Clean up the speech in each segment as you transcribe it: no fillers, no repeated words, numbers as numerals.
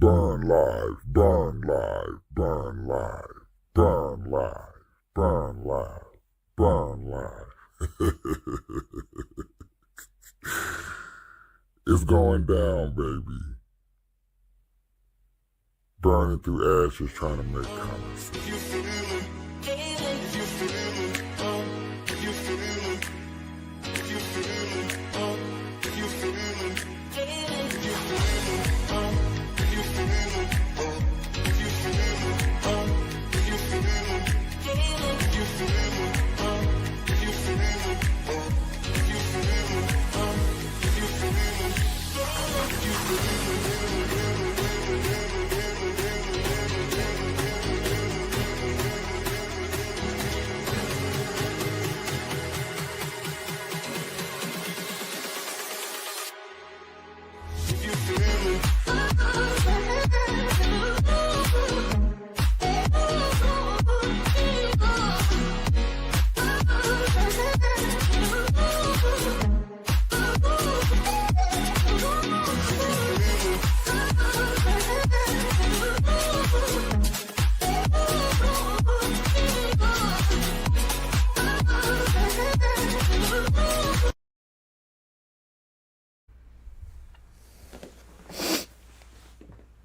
Burn live, burn live, burn live, burn live, burn live, burn live. It's going down, baby. Burning through ashes, trying to make comments. If you feel it, if you feel it, if you feel it, if you feel it, if you feel it, if you feel it, if you feel it, if you feel it, if you feel it, if you feel it, if you feel it, if you feel it, if you feel it, if you feel it.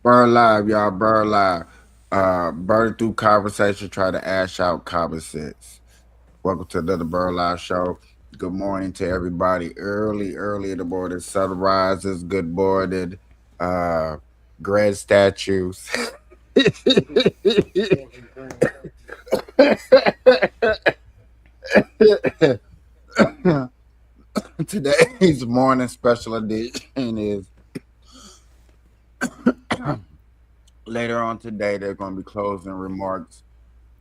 Burn live, y'all. Burn live. Burn through conversation, try to ash out common sense. Welcome to another Burn Live show. Good morning to everybody. Early in the morning. Sunrises. Good morning. Uh, grand statues. Today's morning special edition is later on today. They're going to be closing remarks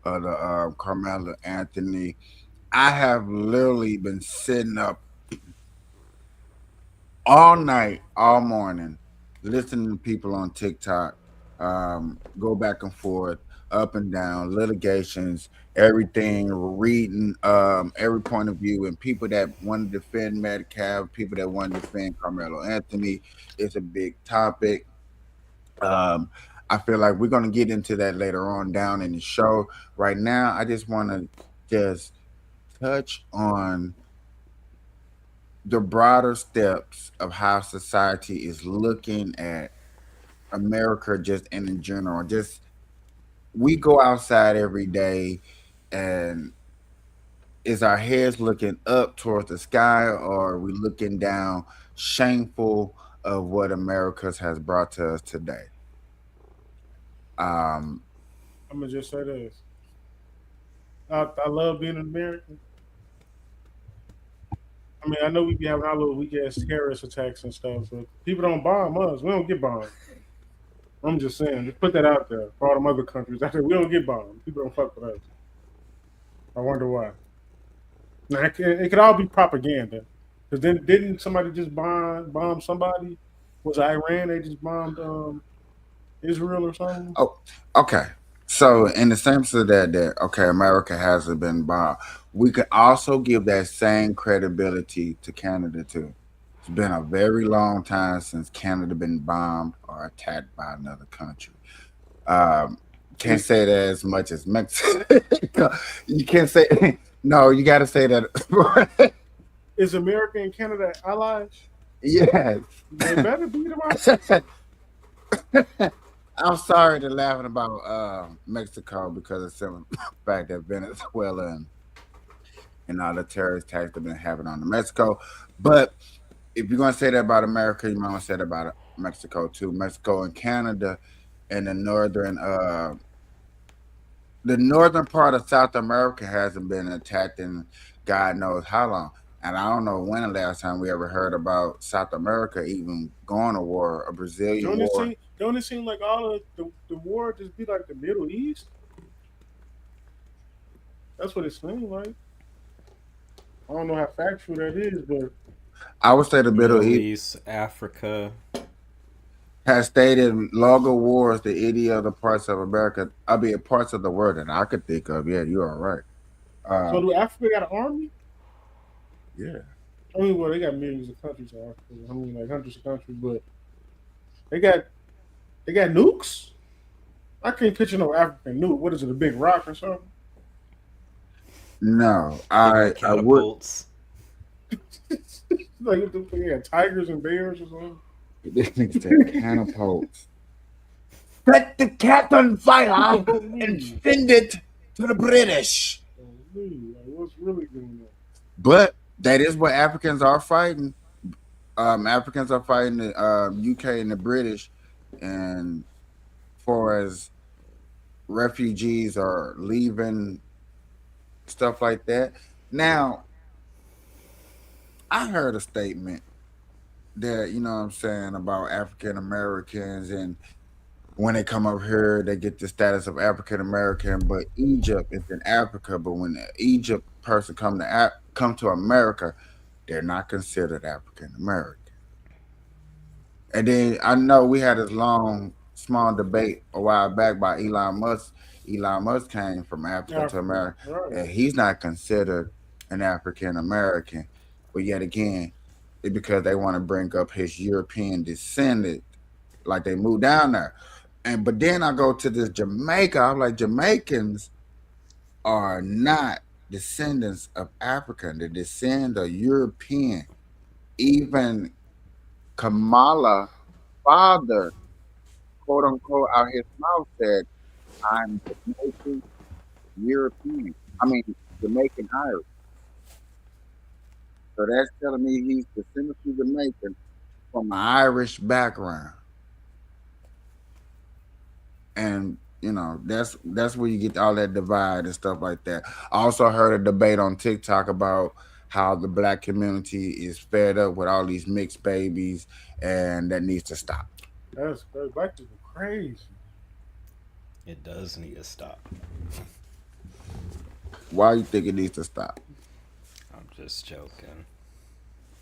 of the Carmelo Anthony. I have literally been sitting up all night, all morning, listening to people on TikTok go back and forth, up and down, litigations, everything, reading every point of view, and people that want to defend Metcalf, people that want to defend Carmelo Anthony. It's a big topic. Um, I feel like we're going to get into that later on down in the show. Right now, I just want to just touch on the broader steps of how society is looking at America just in general. Just we go outside every day and is our heads looking up towards the sky or are we looking down shameful of what America has brought to us today? Um I'm gonna just say this. I love being an American. I mean, I know we be having our little weak ass terrorist attacks and stuff, but people don't bomb us. We don't get bombed. I'm just saying, just put that out there for all them other countries out there. We don't get bombed. People don't fuck with us. I wonder why. Now, it could all be propaganda. Because then didn't somebody just bomb somebody? Was it Iran? They just bombed Israel or something? oh, okay. So in the sense of that okay, America hasn't been bombed. We can also give that same credibility to Canada too. It's been a very long time since Canada been bombed or attacked by another country. Um, can't Is, say that as much as Mexico. You can't say no. You got to say that. is America and Canada allies? Yes. They better be them. I'm sorry to laughing about Mexico because of some fact that Venezuela and all the terrorist attacks that been happening on Mexico. But if you're gonna say that about America, you might want to say that about Mexico too. Mexico and Canada and the northern part of South America hasn't been attacked in God knows how long. And I don't know when the last time we ever heard about South America even going to war, a Brazilian war. Don't it seem like all of the war just be like the Middle East? That's what it seems like. I don't know how factual that is, but I would say the Middle Middle East East, Africa. has stayed in longer wars than any other parts of America. I mean, parts of the world that I could think of. Yeah, you are right. so Um, do Africa got an army? yeah. I mean, well, they got millions of countries in Africa. I mean, like hundreds of countries, but they got They got nukes. I can't picture no African nuke. What is it? A big rock or something? No, They got I would. catapults. Like they got tigers and bears or something. This nigga said catapults. Set the cat on fire and Holy, send it to the British. holy, like what's really going on? But that is what Africans are fighting. Africans are fighting the UK and the British, and far as refugees are leaving, stuff like that. Now, I heard a statement that you know what I'm saying about African Americans, and when they come up here, they get the status of African American. But Egypt is in Africa. But when the Egypt person come to America, they're not considered African American. And then I know we had this long, small debate a while back by Elon Musk. Elon Musk came from Africa to Africa, America, right? and he's not considered an African American. But yet again, it's because they want to bring up his European descendant, like they moved down there. And but then I go to this Jamaica. I'm like, Jamaicans are not descendants of African; they descend of European. Even Kamala father, quote unquote, out his mouth said, I'm Jamaican European. I mean, Jamaican Irish. So that's telling me he's descendant from Jamaican from an Irish background. And that's where you get all that divide and stuff like that. I also heard a debate on TikTok about how the black community is fed up with all these mixed babies, and that needs to stop. That's crazy. Black people crazy. It does need to stop. Why you think it needs to stop? I'm just joking.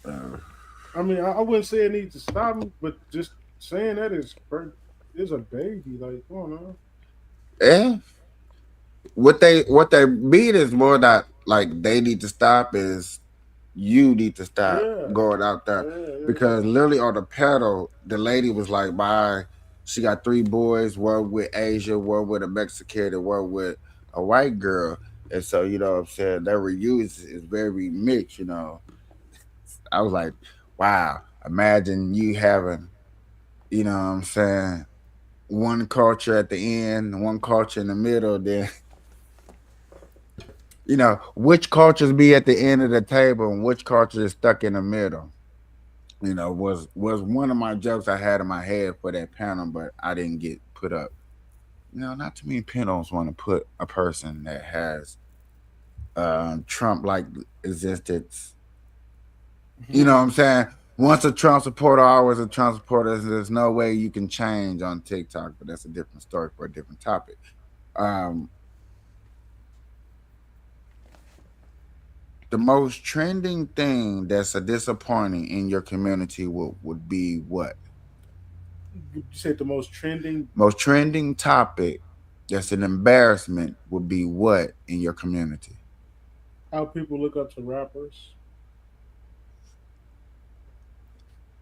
Uh, I mean, I wouldn't say it needs to stop, but just saying that is a baby. Like, come on now. yeah, what they mean is more that like they need to stop is you need to stop Yeah, going out there, yeah, yeah. because literally on the pedal the lady was like, bye. She got three boys, one with Asia, one with a Mexican, and one with a white girl. And so you know what I'm saying, their reuse is very mixed. I was like, wow, imagine you having, you know what I'm saying, one culture at the end, one culture in the middle, then which cultures be at the end of the table and which culture is stuck in the middle. Was one of my jokes I had in my head for that panel, but I didn't get put up. Not too many panels want to put a person that has Trump like existence. You know what I'm saying? Once a Trump supporter, always a Trump supporter. There's no way you can change on TikTok, but that's a different story for a different topic. Um, the most trending thing that's a disappointing in your community would be what? You said the most trending. Most trending topic that's an embarrassment would be what in your community? How people look up to rappers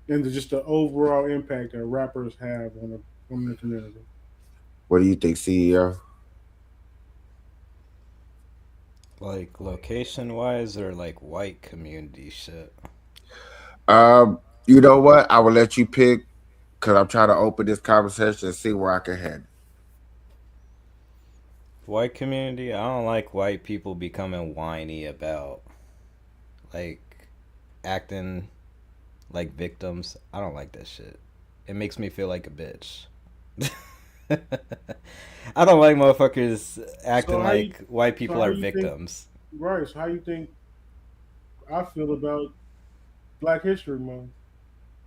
and just the overall impact that rappers have on the community. What do you think, CEO? Like location wise or like white community shit? You know what? I will let you pick because I'm trying to open this conversation and see where I can head. White community, I don't like white people becoming whiny about like acting like victims. I don't like that shit. It makes me feel like a bitch. I don't like motherfuckers So acting how you like white so people how are you think victims. right? So how you think I feel about Black History Month,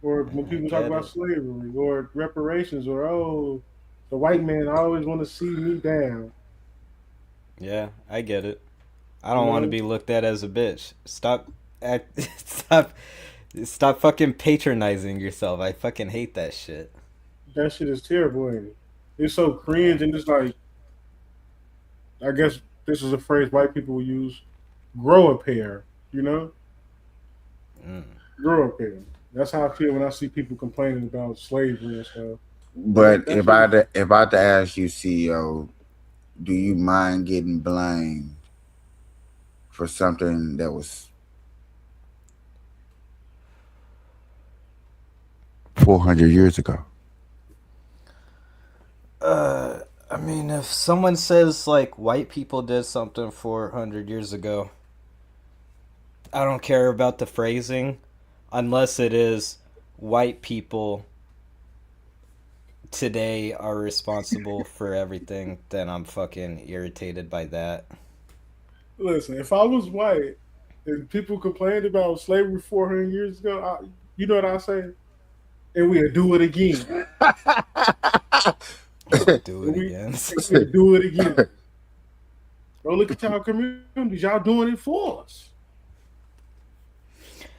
or when I people talk get about it. slavery or reparations, or the white man always want to see me down. Yeah, I get it. I You don't want to know be looked at as a bitch. Stop stop fucking patronizing yourself. I fucking hate that shit. that shit is terrible. Ain't it? It's so Yeah. cringe and it's like I guess this is a phrase white people will use. Grow a pair. You know, Mm. grow a pair. That's how I feel when I see people complaining about slavery and stuff. Yeah, But that shit is. if I had to ask you, CEO, do you mind getting blamed for something that was 400 years ago? I mean, if someone says like white people did something 400 years ago, I don't care about the phrasing unless it is white people today are responsible for everything, then I'm fucking irritated by that. Listen, if I was white and people complained about slavery 400 years ago, you know what I say? And we'll do it again. Do And it again. we'll do it again. Don't look at y'all communities. Y'all doing it for us.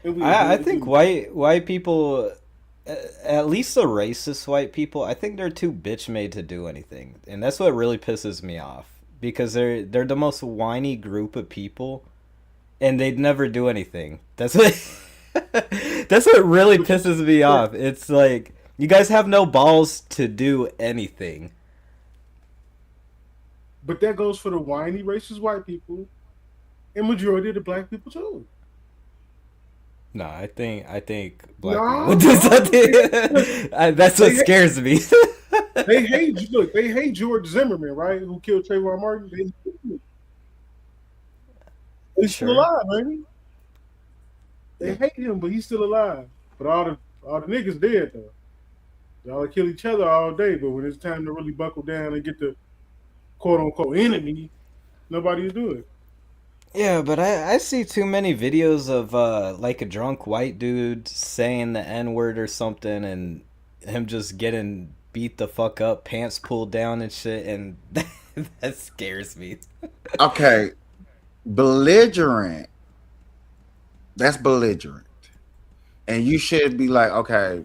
And we'll do I it think again. white people, at least the racist white people, I think they're too bitch made to do anything, and that's what really pisses me off because they're the most whiny group of people, and they'd never do anything. That's what that's what really But, pisses me but, off. It's like you guys have no balls to do anything. but that goes for the whiny racist white people and majority of the black people too. No, I think black people would No, do no, something. That's what they hate, scares me. they hate look, they hate George Zimmerman, right? Who killed Trayvon Martin? They hate him. He's still Sure. alive, man. They hate him, but he's still alive. But all the niggas dead though. Y'all kill each other all day, but when it's time to really buckle down and get the quote unquote enemy, nobody will do it. Yeah, but I see too many videos of like a drunk white dude saying the N word or something and him just getting beat the fuck up, pants pulled down and shit, and that scares me. Okay, belligerent. That's belligerent, and you should be like, okay,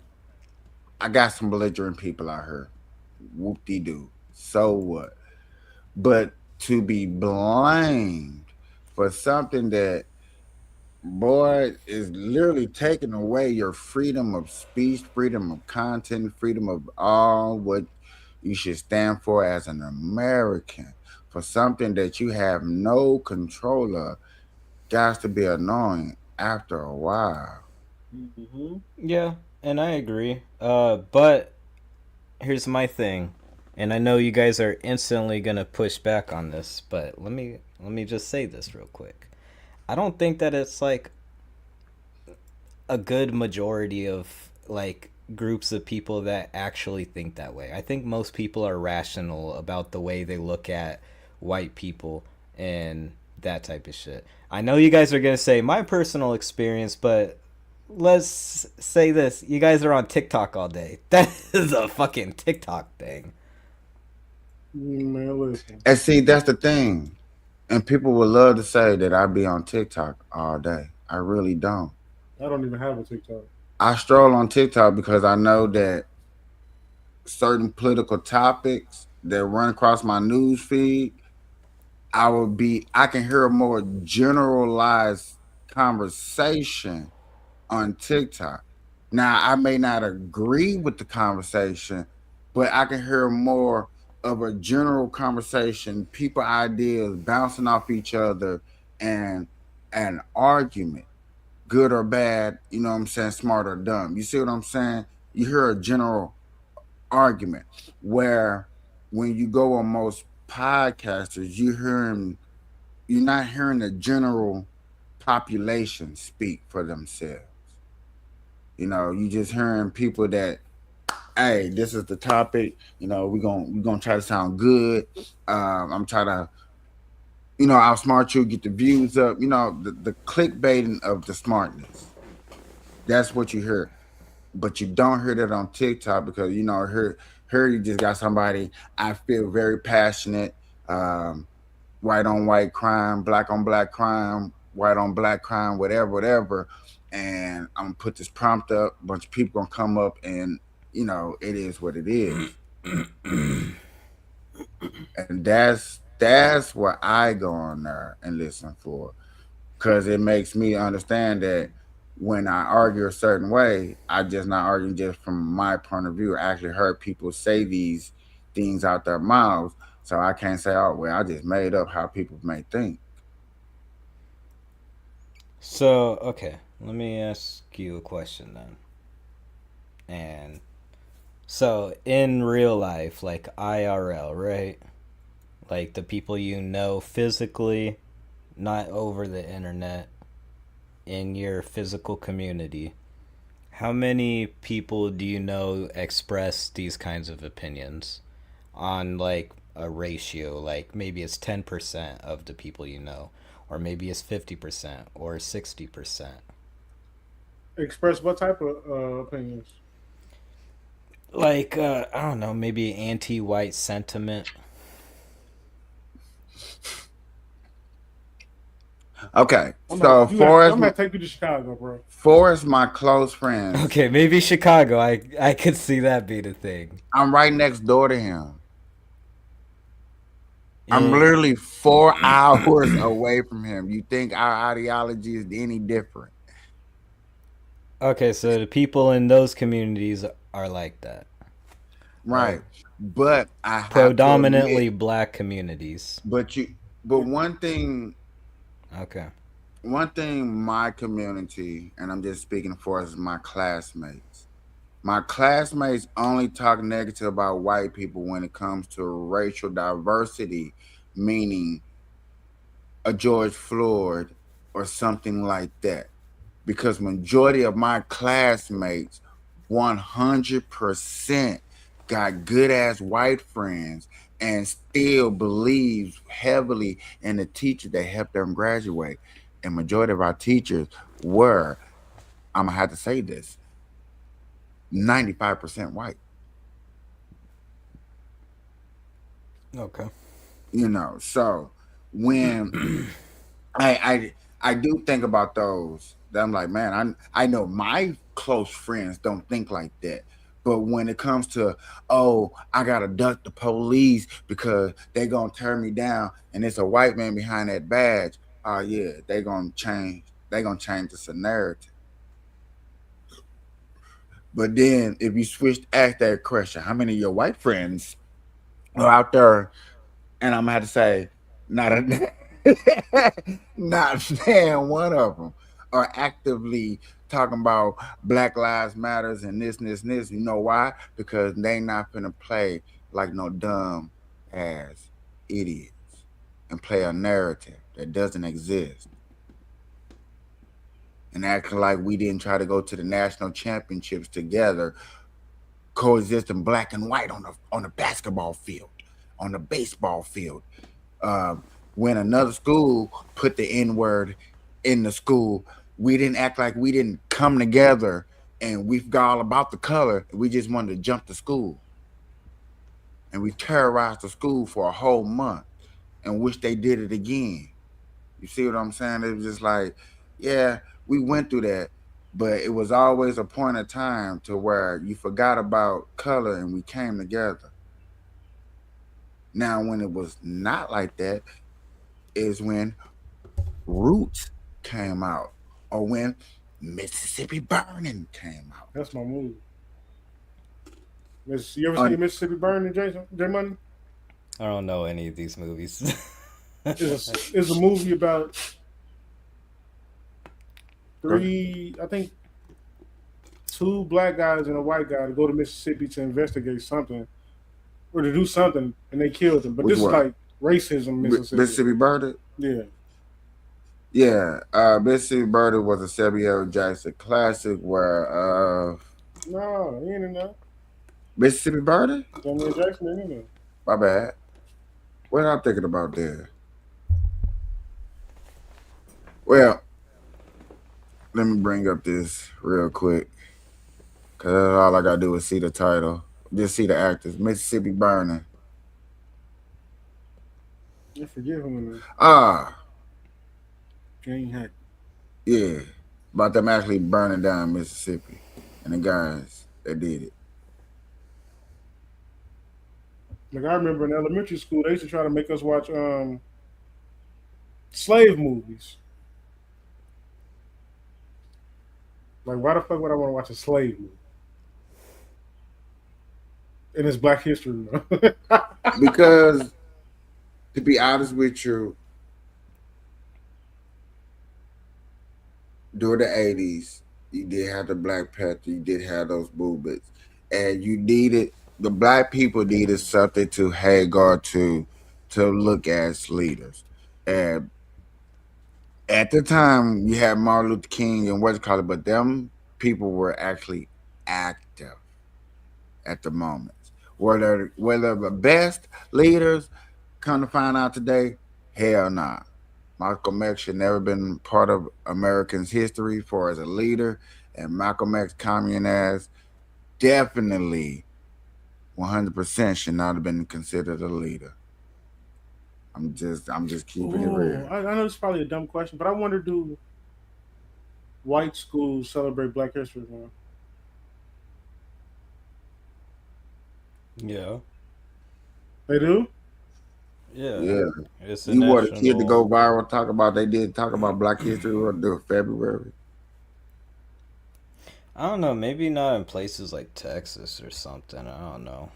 I got some belligerent people out here. Whoop de doo. So what? But to be blamed for something that, boy, is literally taking away your freedom of speech, freedom of content, freedom of all what you should stand for as an American, for something that you have no control of, got to be annoying after a while. Mm-hmm. Yeah, and I agree. But here's my thing, and I know you guys are instantly gonna push back on this, but let me just say this real quick. I don't think that it's like a good majority of like groups of people that actually think that way. I think most people are rational about the way they look at white people and that type of shit. I know you guys are going to say my personal experience, but let's say this. You guys are on TikTok all day. That is a fucking TikTok thing. Man, listen. And see, that's the thing. And people would love to say that I be on TikTok all day. I really don't. I don't even have a TikTok. I stroll on TikTok because I know that certain political topics that run across my news feed, I can hear a more generalized conversation on TikTok. Now, I may not agree with the conversation, but I can hear more of a general conversation, people ideas bouncing off each other, and an argument, good or bad, you know what I'm saying, smart or dumb. You see what I'm saying? You hear a general argument where when you go on most podcasters, you're not hearing the general population speak for themselves. You know, you just hearing people that, hey, this is the topic. You know, we're gonna try to sound good. I'm trying to, outsmart you, get the views up. You know, the clickbaiting of the smartness. That's what you hear, but you don't hear that on TikTok because here you just got somebody. I feel very passionate. Um, White on white crime, black on black crime, white on black crime, whatever, whatever. And I'm gonna put this prompt up. A bunch of people gonna come up, and it is what it is. And that's what I go on there and listen for, because it makes me understand that when I argue a certain way, I just not arguing just from my point of view. I actually heard people say these things out their mouths, so I can't say, "Oh, well, I just made up how people may think." So, okay, let me ask you a question then. And so, in real life, like IRL, right? Like the people you know physically, not over the internet, in your physical community, how many people do you know express these kinds of opinions on like a ratio? Like maybe it's 10% of the people you know, or maybe it's 50% or 60%. Express what type of opinions? Like, I don't know, maybe anti white sentiment. Okay, I'm at so you have. Forrest, I'm gonna take you to Chicago, bro. Forrest, my close friends, Okay, maybe Chicago. I could see that being a thing. I'm right next door to him. I'm Eh, literally 4 hours away from him. You think our ideology is any different? okay, so the people in those communities are like that. Right. Like But I have to admit, predominantly black communities. but you, but Okay. one thing my community, and I'm just speaking for us, is my classmates. My classmates only talk negative about white people when it comes to racial diversity, meaning a George Floyd or something like that. Because majority of my classmates 100% got good ass white friends and still believes heavily in the teacher that helped them graduate. And majority of our teachers were, I'm gonna have to say this, 95% white. Okay. So when I do think about those. That I'm like, man, I know my close friends don't think like that. But when it comes to, oh, I gotta duck the police because they gonna turn me down, and it's a white man behind that badge. Oh yeah, they gonna change. They gonna change the narrative. But then if you switch to ask that question, how many of your white friends are out there? And I'm gonna have to say, not a not saying one of them are actively talking about Black Lives Matters and this. You know why? Because they not gonna play like no dumb ass idiots and play a narrative that doesn't exist and acting like we didn't try to go to the national championships together, coexisting black and white on the basketball field, on the baseball field. Um, when another school put the N word in the school, we didn't act like we didn't come together and we forgot all about the color. We just wanted to jump the school. And we terrorized the school for a whole month and wish they did it again. You see what I'm saying? It was just like, yeah, we went through that, but it was always a point of time to where you forgot about color and we came together. Now, when it was not like that, is when Roots came out or when Mississippi Burning came out. That's my movie. You ever On seen Mississippi Burning, Jason? J Money? I don't know any of these movies. It's a movie about three, I think, two black guys and a white guy to go to Mississippi to investigate something or to do something, and they killed him. But Which this is one? like racism, Mississippi. Mississippi Burning? Yeah. Yeah, Mississippi Burning was a Samuel Jackson classic where No, he ain't in there. Mississippi Burning? Samuel Jackson ain't in there. My bad. What I'm thinking about there? Well, let me bring up this real quick. Cause all I gotta do is see the title. Just see the actors. Mississippi Burning. I forget who in there. Ah, Jane Hack. yeah. About them actually burning down Mississippi. And the guys that did it. Like I remember in elementary school, they used to try to make us watch slave movies. Like, why the fuck would I want to watch a slave movie? And it's Black History Month. Because to be honest with you, during the '80s, you did have the Black Panther, you did have those movements, and you needed the black people needed something to hang on to look as leaders. And at the time, you had Martin Luther King and what's called it, but them people were actually active at the moment. Whether the best leaders come to find out today, hell nah. Malcolm X should never been part of Americans' history for as a leader, and Malcolm X, commune ass, definitely 100% should not have been considered a leader. I'm just keeping it real. Ooh, I know it's probably a dumb question, but I wonder, do white schools celebrate Black History Month? Yeah. They do? Yeah. Yeah, It's a you want a kid to national. go viral? Talk about they did talk about Black History or do February. I don't know. Maybe not in places like Texas or something. I don't know.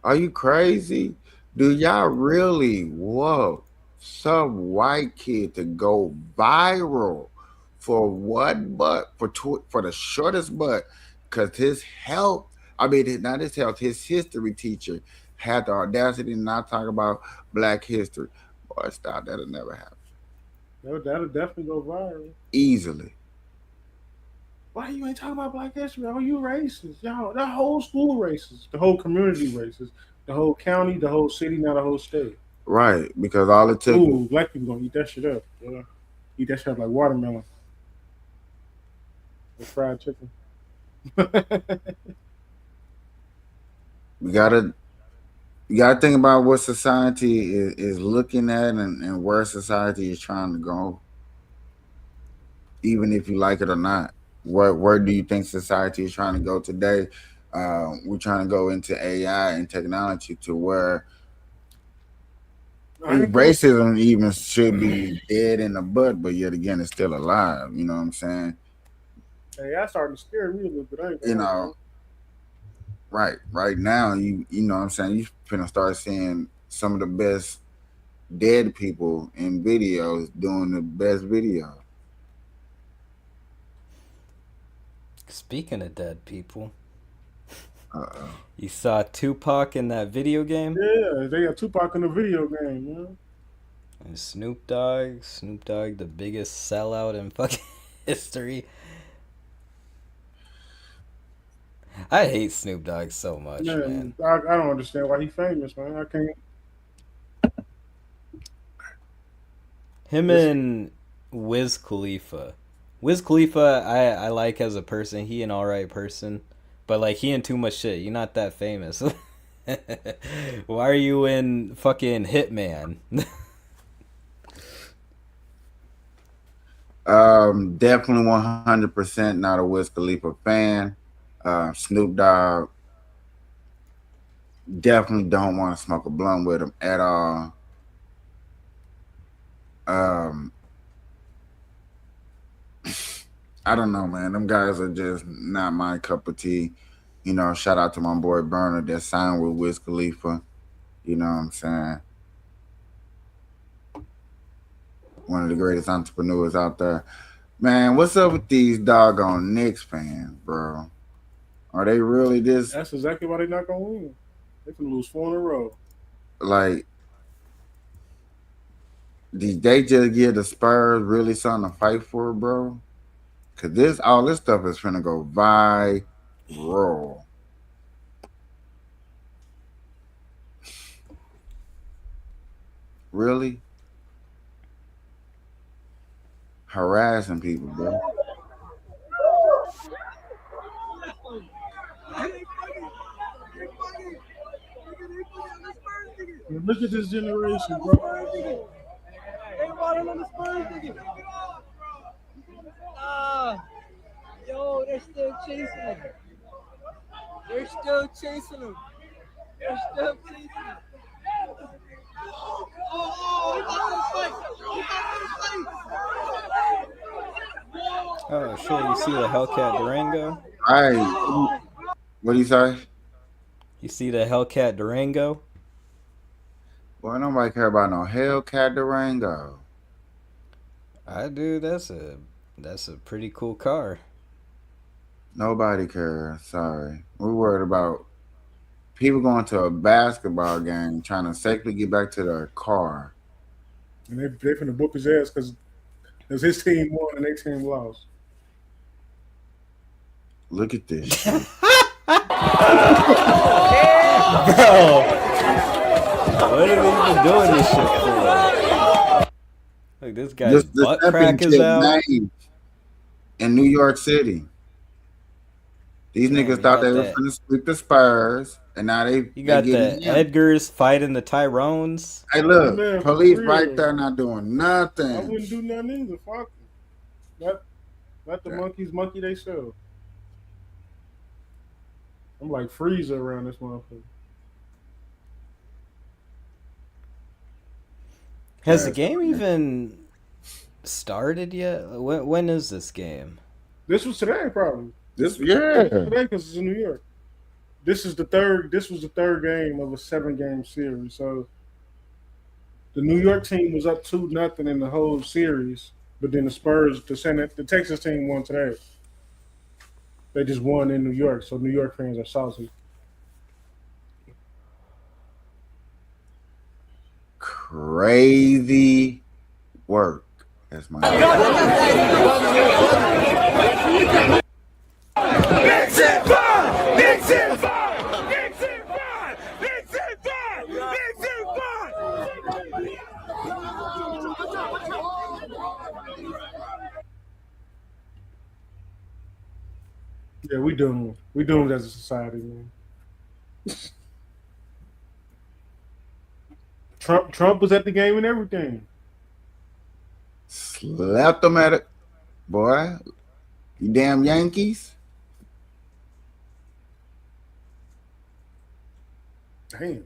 Are you crazy? Do y'all really want some white kid to go viral for what butt for the shortest butt? Because his health, I mean, not his health, his history teacher had the audacity to not talk about Black history. Boy, stop, that'll never happen. That'll definitely go viral. Easily. Why you ain't talking about Black History? Oh, you racist. Y'all, the whole school racist. The whole community racist. The whole county, the whole city, not the whole state. Right, because all it took. Ooh, black people gonna eat that shit up. Eat that shit up like watermelon with fried chicken. We gotta you gotta think about what society is looking at and where society is trying to go, even if you like it or not. Where do you think society is trying to go today? We're trying to go into AI and technology to where I ain't gonna. racism even should be dead in the butt, but yet again, it's still alive. You know what I'm saying? Hey, that starting to scare me a little bit. I ain't You gonna lie, know, bro. right now, you know what I'm saying? You finna start seeing some of the best dead people in videos doing the best video. Speaking of dead people, Uh-oh. you saw Tupac in that video game? Yeah, they got Tupac in the video game, man. And Snoop Dogg, the biggest sellout in fucking history. I hate Snoop Dogg so much, man. Man, I don't understand why he famous, man. I can't. Him This, and Wiz Khalifa. Wiz Khalifa, I like as a person. He an alright person, but like he in too much shit. You're not that famous. Why are you in fucking Hitman? Definitely 100% not a Wiz Khalifa fan. Snoop Dogg, definitely don't want to smoke a blunt with him at all. Um, I don't know, man. Them guys are just not my cup of tea. You know, shout out to my boy Burner that signed with Wiz Khalifa. You know what I'm saying? One of the greatest entrepreneurs out there. Man, what's up with these doggone Knicks fans, bro? Are they really this that's exactly why they not gonna win. They can lose 4 in a row. like? Did they just give the Spurs really something to fight for, bro? Cause all this stuff is finna go viral. Really harassing people, bro. And look at this generation, bro. Yo, they're still chasing him. They're still chasing him. They're still chasing him. Oh, he got to the fight. He got to the fight. Oh shit! You see the Hellcat Durango? Right. What do you say? You see the Hellcat Durango? Boy, nobody care about no Hellcat Durango. I do. That's a pretty cool car. Nobody cares. Sorry. We're worried about people going to a basketball game trying to safely get back to their car. And they finna whoop his ass because his team won and their team lost. Look at this shit. Bro, what are they even doing this shit for? Look, this guy's butt crack is out. Name in New York City. These Damn, niggas you thought got they were that. finna sweep the Spurs, and now they You got getting the in. Edgars fighting the Tyrones. Hey, look, Man, for police real. right there not doing I wouldn't nothing. do nothing either. Fuck it. Let the monkeys monkey they self. I'm like Freezer around this motherfucker. Has the Yes. game even started yet? When is this game? This was today, probably. Yeah. Today because it's in New York. This was the third game of a 7-game series. So the New York team was up 2-0 in the whole series, but then the Texas team won today. They just won in New York, so New York fans are salty. Crazy work. That's my Yeah, we doomed. We doomed as a society, man. Trump was at the game and everything. Slept them at it. Boy, you damn Yankees. Damn.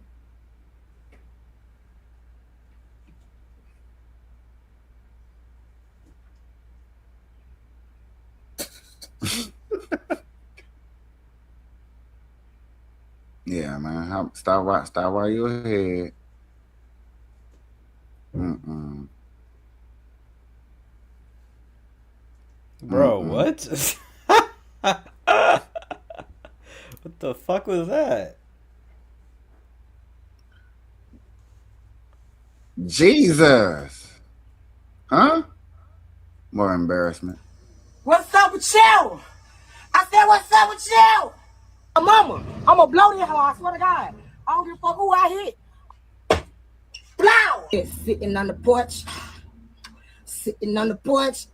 Yeah, man. Stop while you're ahead. Bro, what? What the fuck was that? Jesus. Huh? More embarrassment. What's up with you? I said, what's up with you? Mama, I'm gonna blow this hoe, I swear to God. I don't give a fuck who I hit. Blow! Sitting on the porch. Sitting on the porch.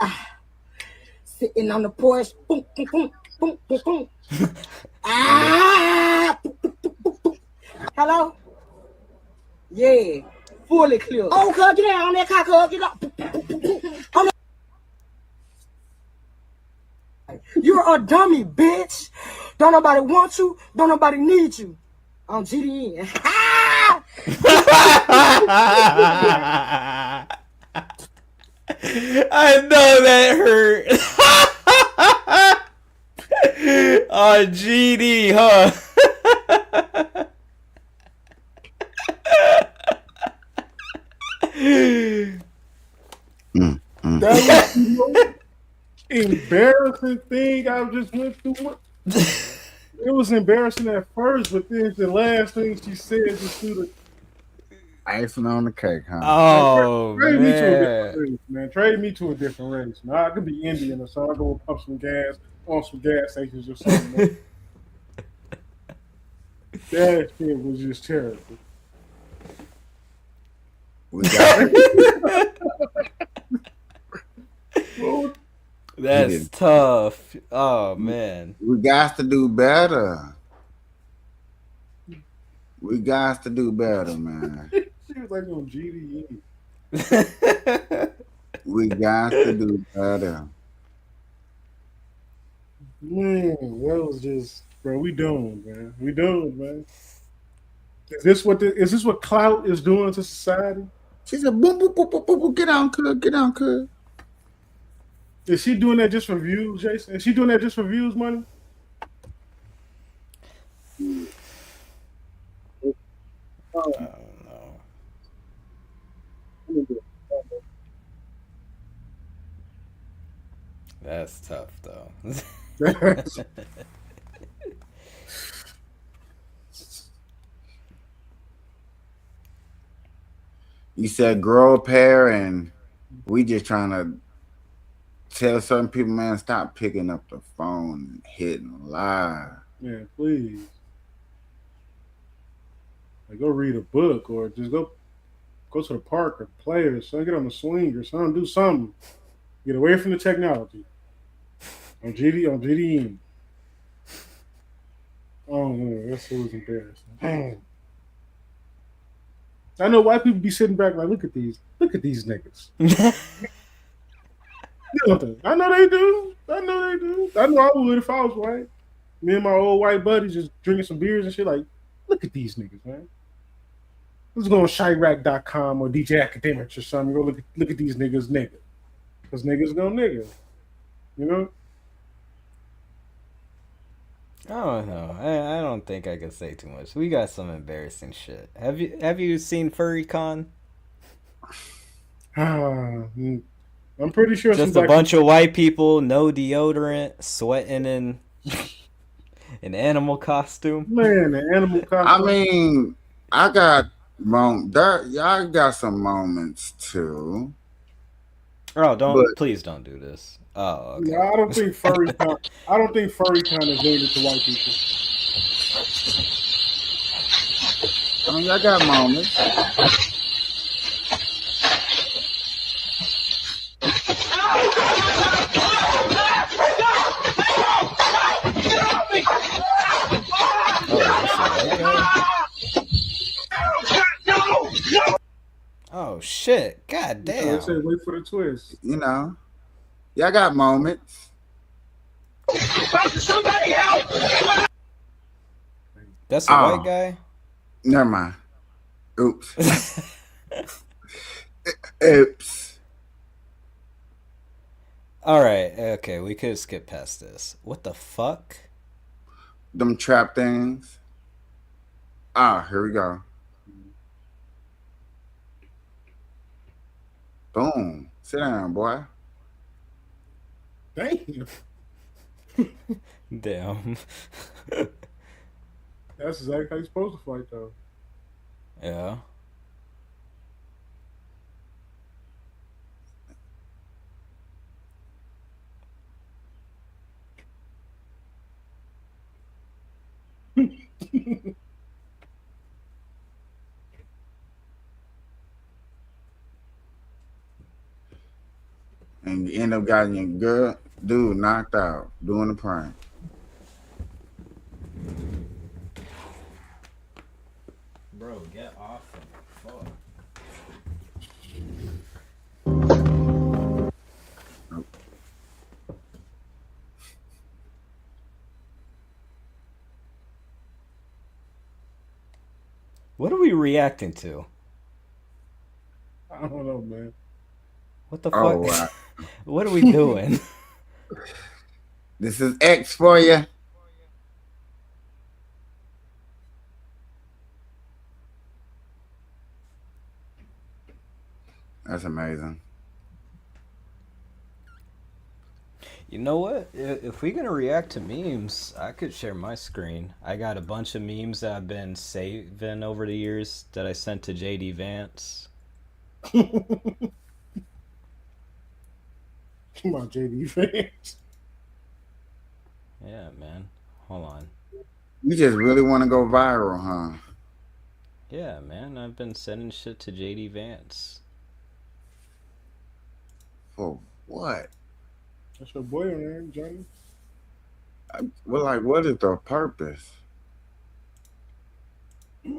Sitting on the porch. Boom, boom, boom, boom, boom, boom. Boom, boom, boom, boom, boom. Hello? Yeah, fully clear. Oh, cuz, get down on that car, cuz, get up. On that. You're a dummy, bitch. Don't nobody want you. Don't nobody need you. On GDN. I know that hurt. On GD, huh? That was the most embarrassing thing I just went through. It was embarrassing at first, but then the last thing she said just threw the Icing on the cake, huh? Oh, trade me to a man. different race, man. Trade me to a different race. Man. I could be Indian or something. I go pump some gas on some gas stations or something. Man. That shit was just terrible. We got That's tough. Oh, man. we got to do better. We got to do better, man. She was like on GDE. We got to do better. Man, that was just, bro. We doomed, man. We doomed, man. Is this what clout is doing to society? She said, boom, boom, boom, boom, boom, boom. Get on, cuz. Get on, cuz. Is she doing that just for views, Jason? Is she doing that just for views, money? I don't know. That's tough though. You said grow a pair, and we just trying to tell certain people, man, stop picking up the phone and hitting live. Man, please. Like, go read a book or just go to the park or play or something. Get on the swing or something. Do something. Get away from the technology. On GDM. Oh man, that's so embarrassing. Damn. I know white people be sitting back like, look at these niggas. I know they do. I know I would if I was white. Me and my old white buddies just drinking some beers and shit. Like, look at these niggas, man. Let's go on Chirac.com or DJ Academics or something. Go look at these niggas, nigga. Because niggas go nigga. You know? I don't know. I don't think I can say too much. We got some embarrassing shit. Have you seen FurryCon? I'm pretty sure Just a bunch of white people, no deodorant, sweating in an animal costume. Man, the animal costume. I mean, I got I got some moments too. Oh, please don't do this. Oh, okay. No, I don't think FurryCon is limited to white people. I mean, I got moments. Oh shit! God damn! I said, wait for the twist. You know, yeah, I got moments. Somebody help! That's a white guy. Never mind. Oops. Oops. All right. Okay, we could skip past this. What the fuck? Them trap things. Here we go. Boom. Sit down, boy. Damn. Damn. That's exactly how you're supposed to fight, though. Yeah. And you end up getting your girl, dude, knocked out doing the prank. Bro, get off him. Fuck. What are we reacting to? I don't know, man. What the fuck? Wow. What are we doing? This is X for you. That's amazing. You know what? If we're gonna react to memes, I could share my screen. I got a bunch of memes that I've been saving over the years that I sent to JD Vance. Come on, JD Vance. Yeah, man. Hold on. You just really want to go viral, huh? Yeah, man. I've been sending shit to JD Vance. For what? That's your boy on there, Johnny. Well, like, what is the purpose? I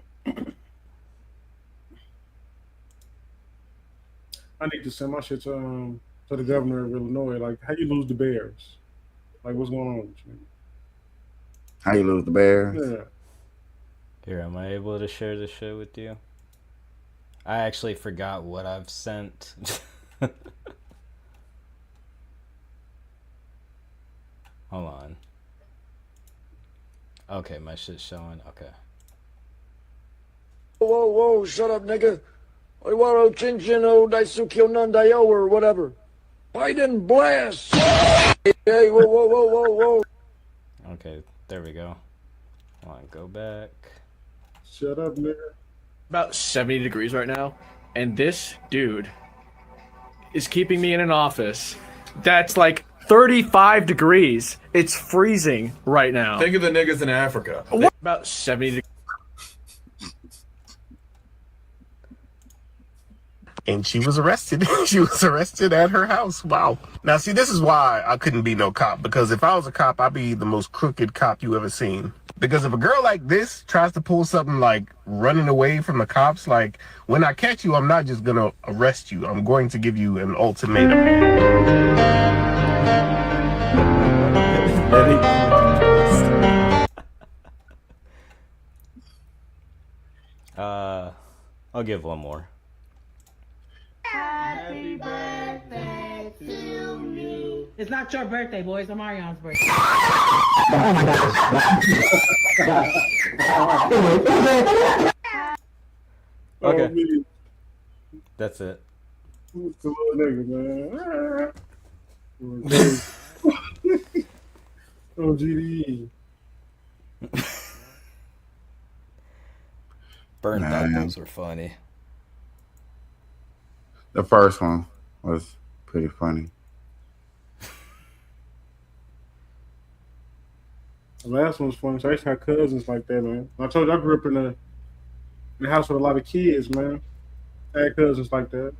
need to send my shit to the governor of Illinois. Like, how you lose the Bears? Like, what's going on with you? How you lose the Bears? Yeah. Here, am I able to share this shit with you? I actually forgot what I've sent. Hold on. Okay, my shit's showing. Okay. Whoa, whoa, shut up, nigga. Oiwaro Chinchin O Daisukyo Nandayo or whatever. Biden blast! Hey, whoa, whoa, whoa, whoa, whoa. Okay, there we go. Hold on, go back. Shut up, nigga. About 70 degrees right now, and this dude is keeping me in an office that's like 35 degrees. It's freezing right now. Think of the niggas in Africa. About 70 degrees. And she was arrested. She was arrested at her house. Wow. Now, see, this is why I couldn't be no cop, because if I was a cop, I'd be the most crooked cop you ever seen. Because if a girl like this tries to pull something like running away from the cops, like, when I catch you, I'm not just going to arrest you. I'm going to give you an ultimatum. I'll give one more. Happy birthday to you. It's not your birthday, boys. It's Marion's birthday. Okay. Man. That's it. It's a little nigga, man. Oh, GDE. Burn thought Man. those were funny. The first one was pretty funny. The last one was funny. So I used to have cousins like that, man. I told you I grew up in a house with a lot of kids, man. I had cousins like that.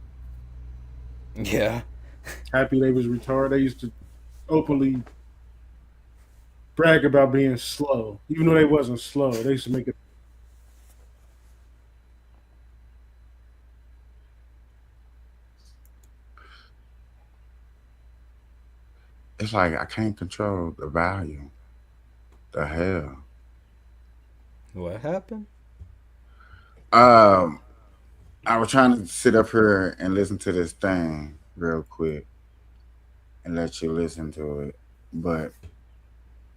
Yeah. Happy they was retarded. They used to openly brag about being slow, even though they wasn't slow. They used to make it. It's like I can't control the volume. The hell. What happened? I was trying to sit up here and listen to this thing real quick and let you listen to it, but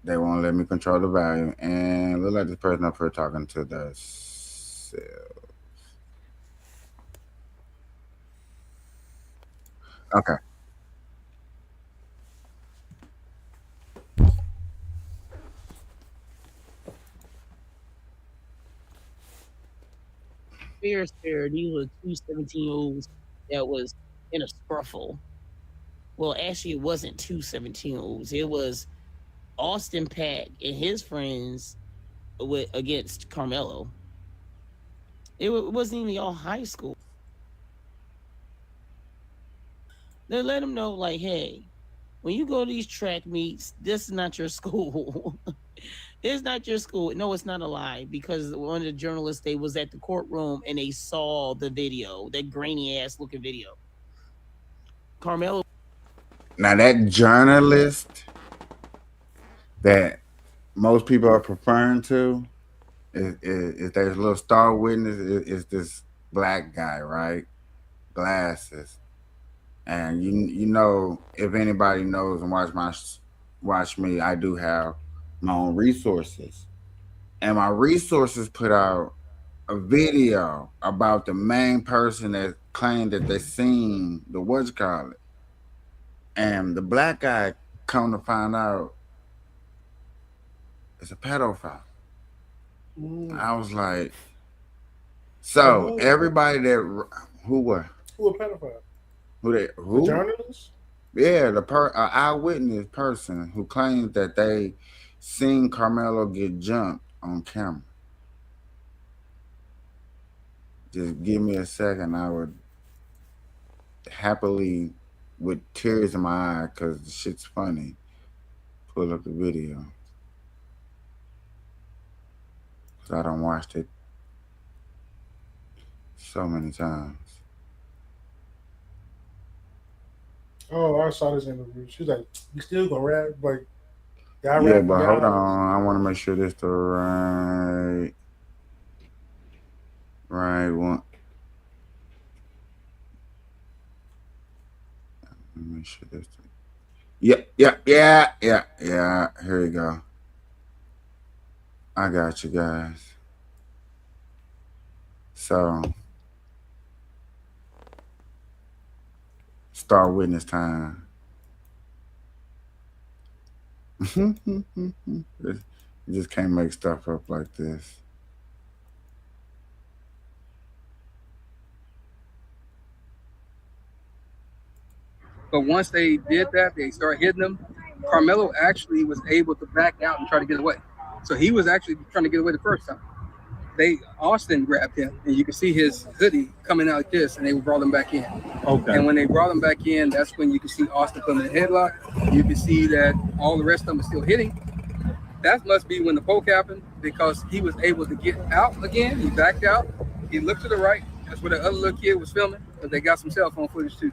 they won't let me control the volume. And look like this person up here talking to themselves. Okay. These were two 17-year-olds that was in a scruffle. Well, actually, it wasn't two 17-year-olds. It was Austin Pack and his friends against Carmelo. It wasn't even all high school. They let him know, like, hey, when you go to these track meets, this is not your school. It's not your school. No, it's not a lie, because one of the journalists, they was at the courtroom and they saw the video, that grainy ass looking video. Carmelo. Now that journalist that most people are preferring to is there's a little star witness is this black guy, right? Glasses. And you know, if anybody knows and watch me, I do have my own resources. And my resources put out a video about the main person that claimed that they seen the what's called it. And the black guy, come to find out, is a pedophile. I was like, so everybody that who a pedophile? Who? The journalist? Yeah, eyewitness person who claims that they seen Carmelo get jumped on camera. Just give me a second. I would happily, with tears in my eye, because the shit's funny, pull up the video. Because I done watched it so many times. Oh, I saw this interview. She was like, "You still gonna rap?" Like, yeah, but hold on. I want to make sure this the right one. Let me make sure this. Yeah. Here we go. I got you guys. So, star witness time. You just can't make stuff up like this. But once they did that, they started hitting him. Carmelo actually was able to back out and try to get away. So he was actually trying to get away the first time. Austin grabbed him, and you can see his hoodie coming out like this, and they brought him back in. Okay. And when they brought him back in, that's when you can see Austin put him in a headlock. You can see that all the rest of them are still hitting. That must be when the poke happened, because he was able to get out again. He backed out. He looked to the right. That's where the other little kid was filming, because they got some cell phone footage too.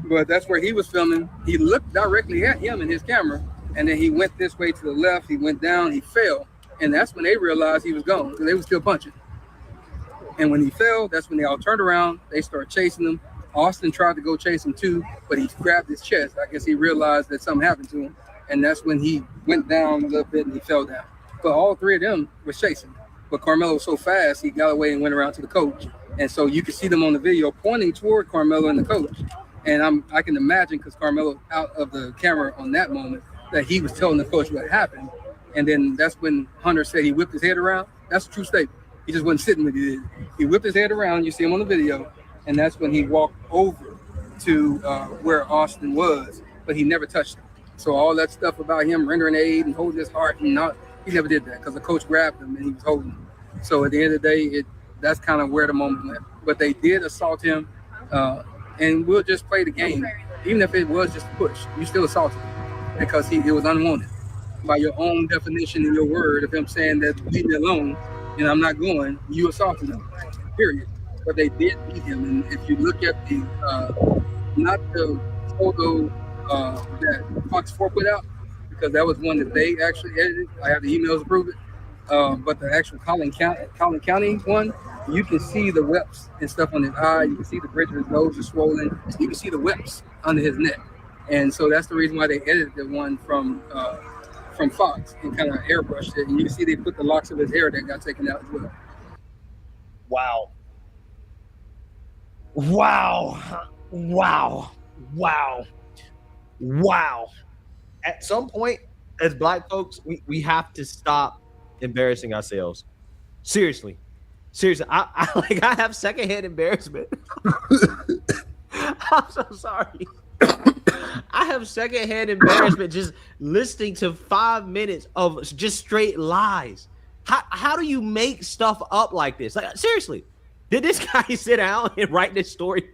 But that's where he was filming. He looked directly at him in his camera, and then he went this way to the left. He went down. He fell. And that's when they realized he was gone, because they were still punching. And when he fell, that's when they all turned around. They started chasing him. Austin tried to go chase him too, but he grabbed his chest. I guess he realized that something happened to him. And that's when he went down a little bit and he fell down. But all three of them were chasing. But Carmelo was so fast, he got away and went around to the coach. And so you can see them on the video pointing toward Carmelo and the coach. And I can imagine, because Carmelo out of the camera on that moment, that he was telling the coach what happened. And then that's when Hunter said he whipped his head around. That's a true statement. He just wasn't sitting with it. He whipped his head around. You see him on the video. And that's when he walked over to where Austin was, but he never touched him. So all that stuff about him rendering aid and holding his heart, he never did that, because the coach grabbed him and he was holding him. So at the end of the day, that's kind of where the moment went. But they did assault him, and we'll just play the game. Even if it was just a push, you still assaulted him, because it was unwanted. By your own definition in your word of him saying that leave me alone and I'm not going, you assaulted him, period. But they did beat him. And if you look at the, not the photo that Fox 4 put out, because that was one that they actually edited. I have the emails to prove it. But the actual Collin County one, you can see the webs and stuff on his eye. You can see the bridge of his nose is swollen. You can see the webs under his neck. And so that's the reason why they edited the one from Fox and kind of airbrushed it. And you can see they put the locks of his hair that got taken out as well. Wow. At some point, as Black folks, we have to stop embarrassing ourselves. Seriously. I have secondhand embarrassment. I'm so sorry. I have secondhand embarrassment just listening to 5 minutes of just straight lies. How do you make stuff up like this? Like, seriously, did this guy sit down and write this story?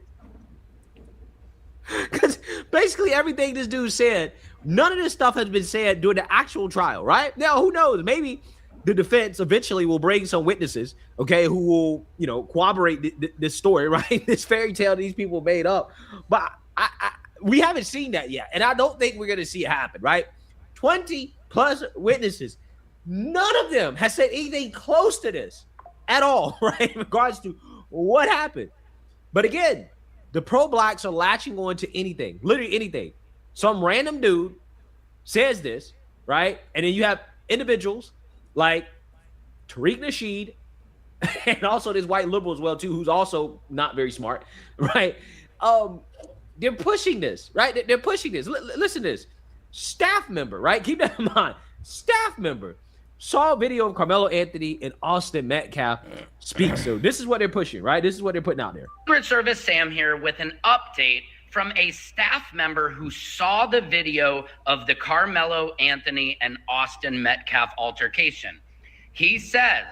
Because basically everything this dude said, none of this stuff has been said during the actual trial, right? Now, who knows? Maybe the defense eventually will bring some witnesses, okay, who will, corroborate this story, right? This fairy tale these people made up. But we haven't seen that yet. And I don't think we're going to see it happen, right? 20 plus witnesses. None of them has said anything close to this at all, right? In regards to what happened. But again, the pro-blacks are latching on to anything, literally anything. Some random dude says this, right? And then you have individuals like Tariq Nasheed and also this white liberal as well, too, who's also not very smart, right? They're pushing this, right? They're pushing this. Listen to this. Staff member, right? Keep that in mind. Staff member saw a video of Carmelo Anthony and Austin Metcalf speak. So this is what they're pushing, right? This is what they're putting out there. Secret Service Sam here with an update from a staff member who saw the video of the Carmelo Anthony and Austin Metcalf altercation. He says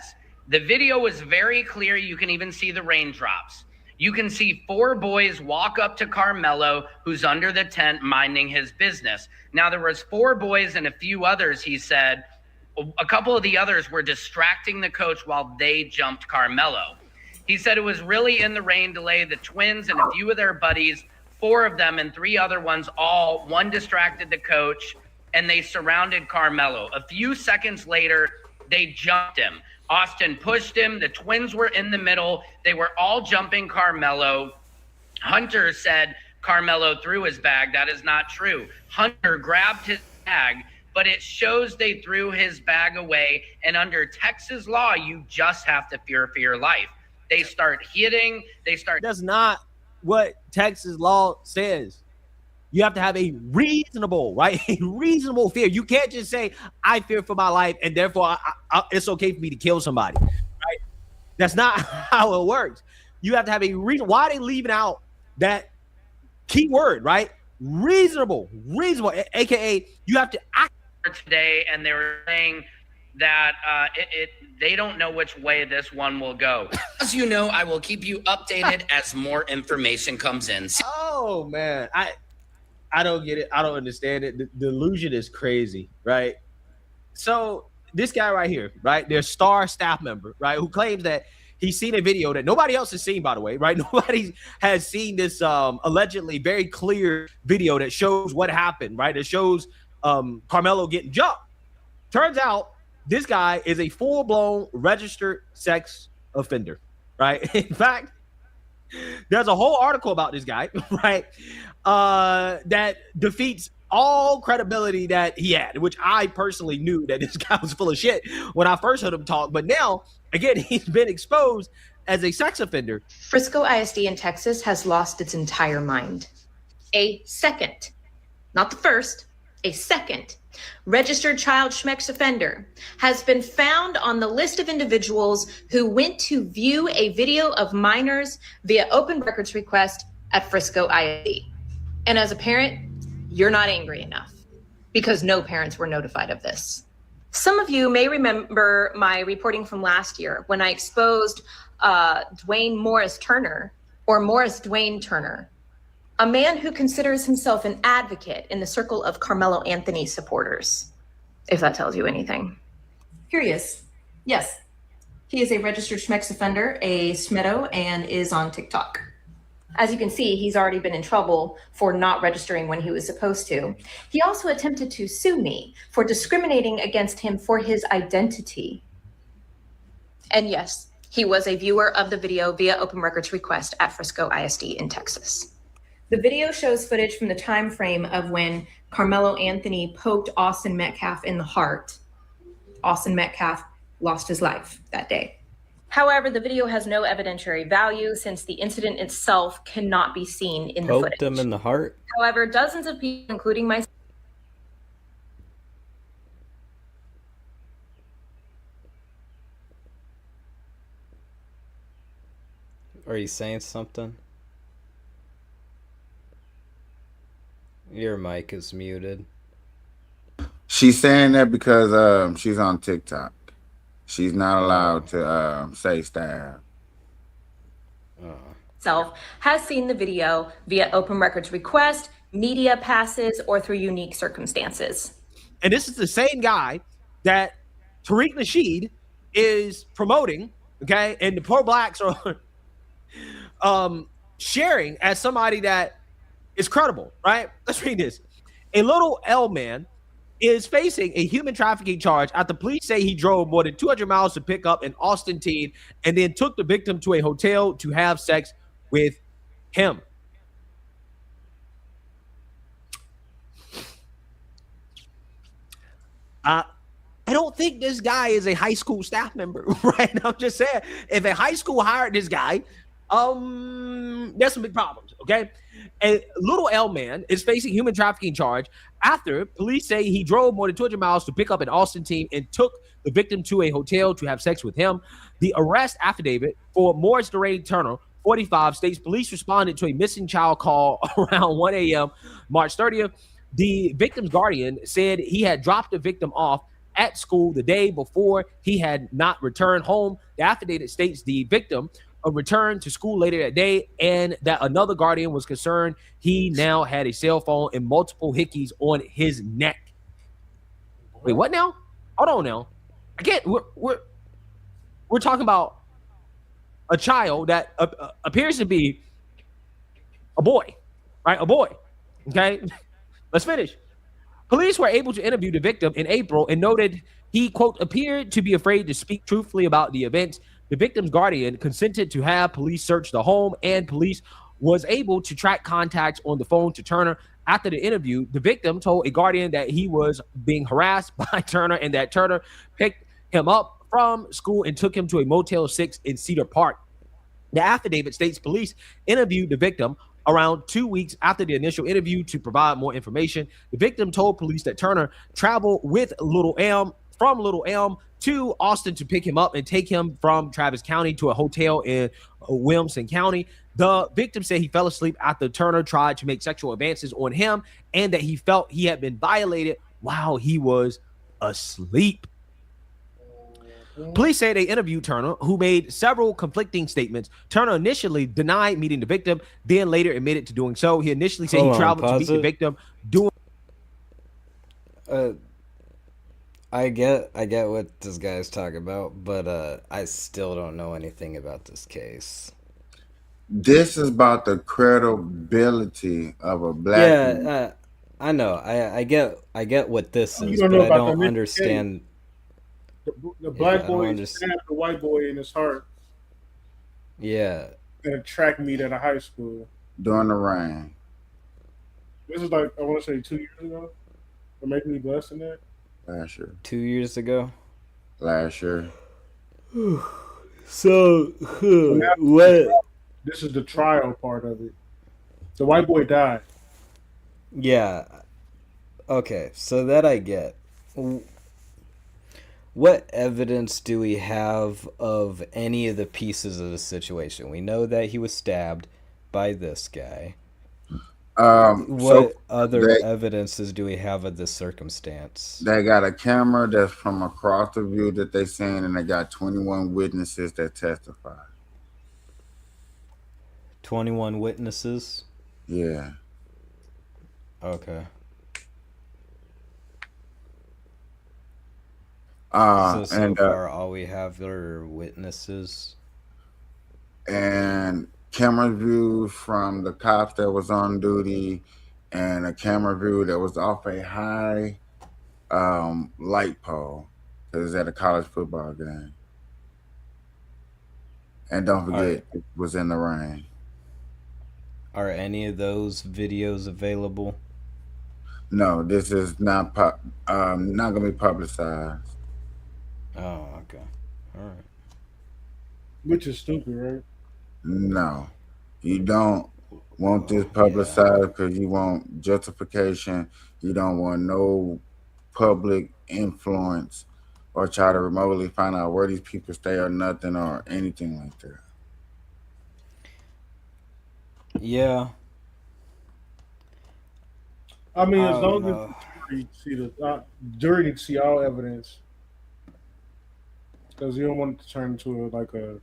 the video was very clear. You can even see the raindrops. You can see 4 boys walk up to Carmelo, who's under the tent minding his business. Now, there was 4 boys and a few others, he said. A couple of the others were distracting the coach while they jumped Carmelo. He said it was really in the rain delay. The twins and a few of their buddies, 4 of them and 3 other ones, one distracted the coach, and they surrounded Carmelo. A few seconds later, they jumped him. Austin pushed him. The twins were in the middle. They were all jumping Carmelo. Hunter said Carmelo threw his bag. That is not true. Hunter grabbed his bag, but it shows they threw his bag away. And under Texas law, you just have to fear for your life. They start hitting. That's not what Texas law says. You have to have a reasonable, right? A reasonable fear. You can't just say, I fear for my life, and therefore it's okay for me to kill somebody, right? That's not how it works. You have to have a reason. Why are they leaving out that key word, right? Reasonable, AKA you have to act today, and they were saying that they don't know which way this one will go. As you know, I will keep you updated as more information comes in. Oh man, I don't get it. I don't understand it. The delusion is crazy, right? So this guy right here, right? Their star staff member, right, who claims that he's seen a video that nobody else has seen, by the way, right? Nobody has seen this allegedly very clear video that shows what happened, right? It shows Carmelo getting jumped. Turns out this guy is a full-blown registered sex offender, right? In fact, there's a whole article about this guy, right? That defeats all credibility that he had, which I personally knew that this guy was full of shit when I first heard him talk. But now, again, he's been exposed as a sex offender. Frisco ISD in Texas has lost its entire mind. A second, not the first, a second registered child schmex offender has been found on the list of individuals who went to view a video of minors via open records request at Frisco ISD. And as a parent, you're not angry enough because no parents were notified of this. Some of you may remember my reporting from last year when I exposed Dwayne Morris Turner, or Morris Dwayne Turner, a man who considers himself an advocate in the circle of Carmelo Anthony supporters, if that tells you anything. Curious? Yes. He is a registered schmex offender, a schmedo, and is on TikTok. As you can see, he's already been in trouble for not registering when he was supposed to. He also attempted to sue me for discriminating against him for his identity. And yes, he was a viewer of the video via open records request at Frisco ISD in Texas. The video shows footage from the time frame of when Carmelo Anthony poked Austin Metcalf in the heart. Austin Metcalf lost his life that day. However, the video has no evidentiary value since the incident itself cannot be seen in the footage. Poked him in the heart? However, dozens of people, including myself, Are you saying something? Your mic is muted. She's saying that because she's on TikTok. She's not allowed to say staff. has seen the video via open records request, media passes, or through unique circumstances. And this is the same guy that Tariq Nasheed is promoting, okay? And the pro-blacks are sharing as somebody that is credible, right? Let's read this. A little L man is facing a human trafficking charge after police say he drove more than 200 miles to pick up an Austin teen and then took the victim to a hotel to have sex with him. I don't think this guy is a high school staff member, right? I'm just saying, if a high school hired this guy, there's some big problems, okay? A little L man is facing human trafficking charge after police say he drove more than 200 miles to pick up an Austin teen and took the victim to a hotel to have sex with him. The arrest affidavit for Morris Dwayne Turner, 45, states police responded to a missing child call around 1 a.m. March 30th. The victim's guardian said he had dropped the victim off at school the day before he had not returned home. The affidavit states the victim returned to school later that day and that another guardian was concerned he now had a cell phone and multiple hickeys on his neck. Wait, what now? Hold on now. Again, we're talking about a child that appears to be a boy, right? A boy, okay? Let's finish. Police were able to interview the victim in April and noted he, quote, appeared to be afraid to speak truthfully about the events. The victim's guardian consented to have police search the home, and police was able to track contacts on the phone to Turner. After the interview, the victim told a guardian that he was being harassed by Turner and that Turner picked him up from school and took him to a Motel 6 in Cedar Park. The affidavit states police interviewed the victim around 2 weeks after the initial interview to provide more information. The victim told police that Turner traveled with Little Elm from Little Elm to Austin to pick him up and take him from Travis County to a hotel in Williamson County. The victim said he fell asleep after Turner tried to make sexual advances on him and that he felt he had been violated while he was asleep. Police say they interviewed Turner, who made several conflicting statements. Turner initially denied meeting the victim, then later admitted to doing so. He initially said he traveled to meet the victim doing. I get what this guy's talking about, but I still don't know anything about this case. This is about the credibility of a black man. I know. I get what this You is, don't but know I about don't the understand. The black I don't boy understand. stabbed the white boy in his heart Yeah. at a track meet at a high school. During the rain. This is like, I want to say 2 years ago, or maybe less than that. Last year. 2 years ago. Last year. So now, what? This is the trial part of it. The white boy died. Yeah. Okay, so that I get. What evidence do we have of any of the pieces of the situation? We know that he was stabbed by this guy. What other evidences do we have of this circumstance? They got a camera that's from across the view that they seen, and they got 21 witnesses that testify. 21 witnesses? Yeah. Okay. So far, all we have are witnesses. And camera views from the cops that was on duty, and a camera view that was off a high light pole. It was at a college football game. And don't forget, it was in the rain. Are any of those videos available? No, this is not gonna be publicized. Oh, okay. All right. Which is stupid, right? No, you don't want this publicized because you want justification. You don't want no public influence or try to remotely find out where these people stay or nothing or anything like that. Yeah. I mean, as long as the jury needs to see all evidence, because you don't want it to turn into a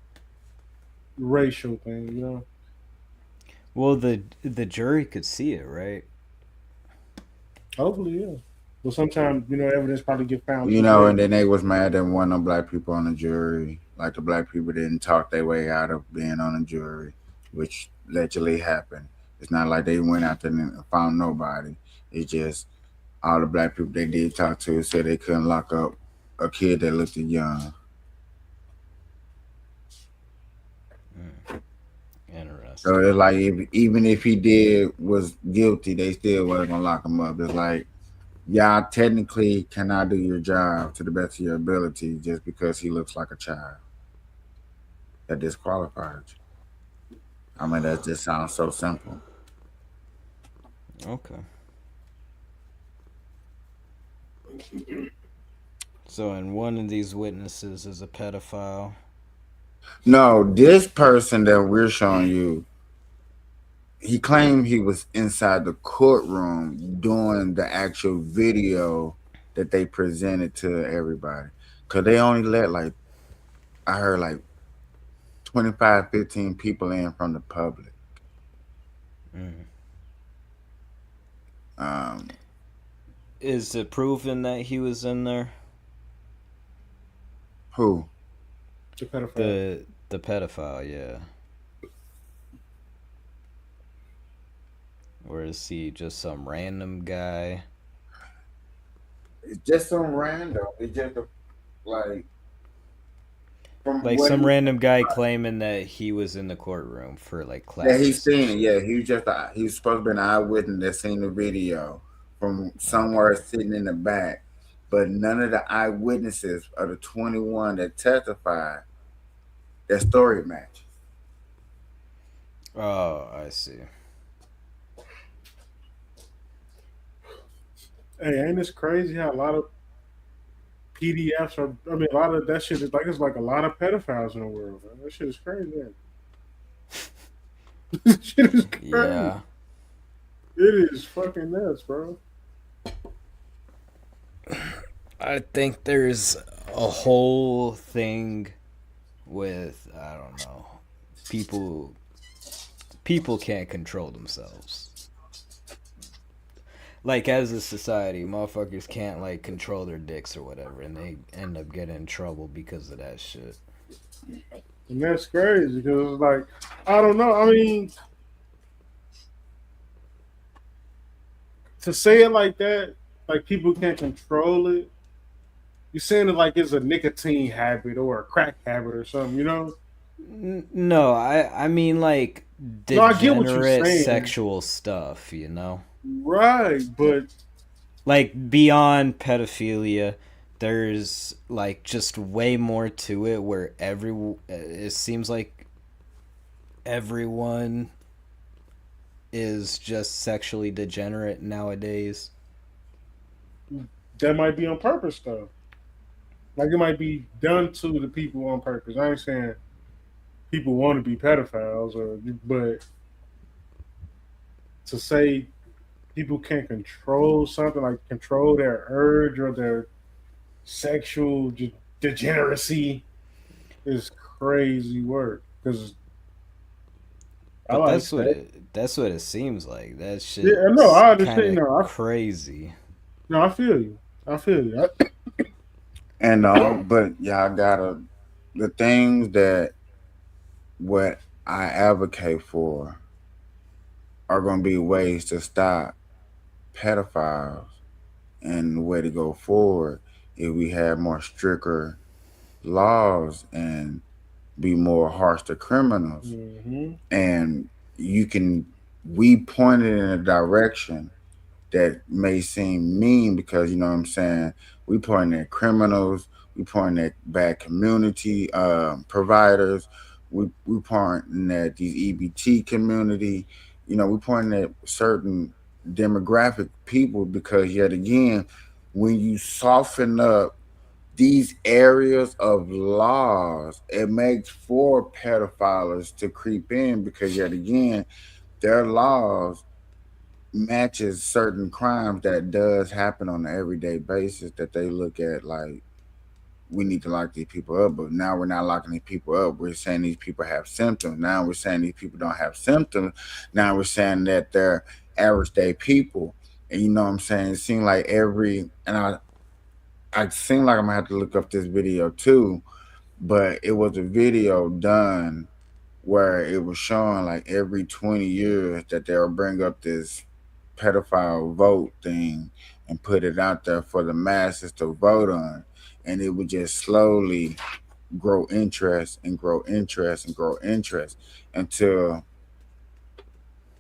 racial thing, you know. Well, the jury could see it, right? Hopefully, yeah. But sometimes, evidence probably get found. And then they was mad that one of the black people on the jury, like the black people didn't talk their way out of being on the jury, which allegedly happened. It's not like they went out there and found nobody. It's just all the black people they did talk to said they couldn't lock up a kid that looked young. Interesting. So it's like even if he was guilty, they still wasn't gonna lock him up. It's like y'all technically cannot do your job to the best of your ability just because he looks like a child. That disqualifies you. I mean, that just sounds so simple. Okay. So, and one of these witnesses is a pedophile. No, this person that we're showing you, he claimed he was inside the courtroom doing the actual video that they presented to everybody. Because they only let, I heard 25, 15 people in from the public. Is it proven that he was in there? Who? The pedophile. The pedophile, yeah. Or is he just some random guy? It's just some random. It's just From Like what some random guy claiming that he was in the courtroom for like yeah, he's classes. seen it. Yeah, he was just he's supposed to be an eyewitness that seen the video from somewhere sitting in the back. But none of the eyewitnesses of the 21 that testified, their story matches. Oh, I see. Hey, ain't this crazy how a lot of PDFs are? I mean, a lot of that shit is like it's like a lot of pedophiles in the world. Man. That shit is crazy. Man. This shit is crazy. Yeah. It is fucking nuts, bro. I think there's a whole thing with I don't know. People can't control themselves. Like as a society, motherfuckers can't like control their dicks or whatever, and they end up getting in trouble because of that shit. And that's crazy because it's like I don't know. I mean, to say it like that, like people can't control it. You're saying it like it's a nicotine habit or a crack habit or something, you know? No, I mean like No, I get what you're degenerate saying. sexual stuff, you know? Right, but Like beyond pedophilia, there's like just way more to it where it seems like everyone is just sexually degenerate nowadays. that might be on purpose though. Like it might be done to the people on purpose. I ain't saying people want to be pedophiles, but to say people can't control something like control their urge or their sexual degeneracy is crazy work. Because I But like sex. that's what it seems like. That Yeah, no, shit's I kind understand. of No, crazy. I feel you. I feel you. And but y'all gotta the things that what I advocate for are gonna be ways to stop pedophiles, and the way to go forward if we have more stricter laws and be more harsh to criminals. Mm-hmm. And we pointed in a direction that may seem mean because you know what I'm saying. We pointing at criminals, we pointing at bad community providers, we pointing at these EBT community. You know, we pointing at certain demographic people because yet again, when you soften up these areas of laws, it makes for pedophiles to creep in because yet again, their laws matches certain crimes that does happen on an everyday basis that they look at like we need to lock these people up. But now we're not locking these people up. We're saying these people have symptoms. Now we're saying these people don't have symptoms. Now we're saying that they're average day people. And you know what I'm saying? It seems like I seem like I'm gonna have to look up this video too, but it was a video done where it was showing like every 20 years that they'll bring up this pedophile vote thing and put it out there for the masses to vote on. And it would just slowly grow interest and grow interest and grow interest until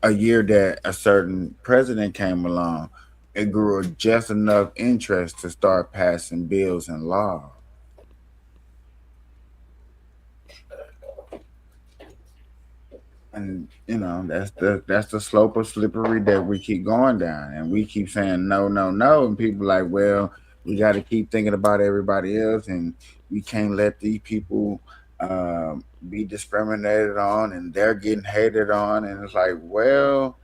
a year that a certain president came along. It grew just enough interest to start passing bills and laws. And you know that's the slope of slippery that we keep going down, and we keep saying no, no, no, and people like, well, we got to keep thinking about everybody else, and we can't let these people be discriminated on, and they're getting hated on, and it's like, well,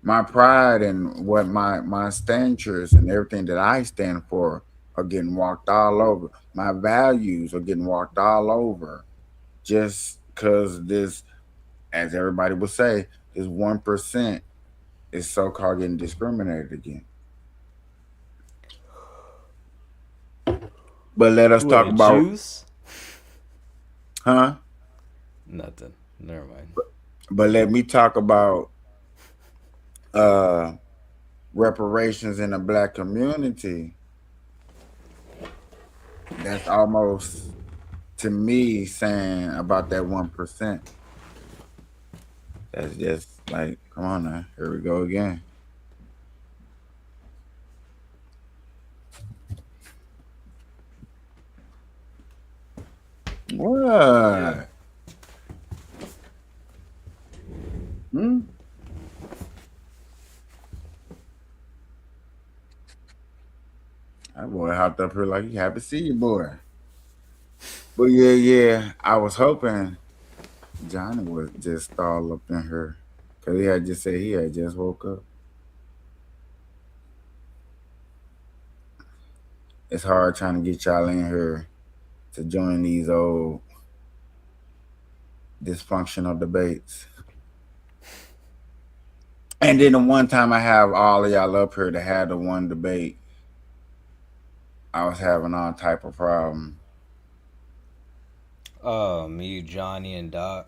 my pride and what my stanchers and everything that I stand for are getting walked all over. My values are getting walked all over just because this, as everybody would say, this 1% is so called getting discriminated against. But let us talk Wait, about, Jews? huh? Nothing. Never mind. But let me talk about reparations in the black community. That's almost to me saying about that 1%. That's just like, come on now, here we go again. What? Hmm? That boy hopped up here like he happy to see you, boy. But yeah, I was hoping Johnny was just all up in her. Because he had just said he had just woke up. It's hard trying to get y'all in here to join these old dysfunctional debates. And then the one time I have all of y'all up here to have the one debate, I was having all type of problem. Me, Johnny, and Doc.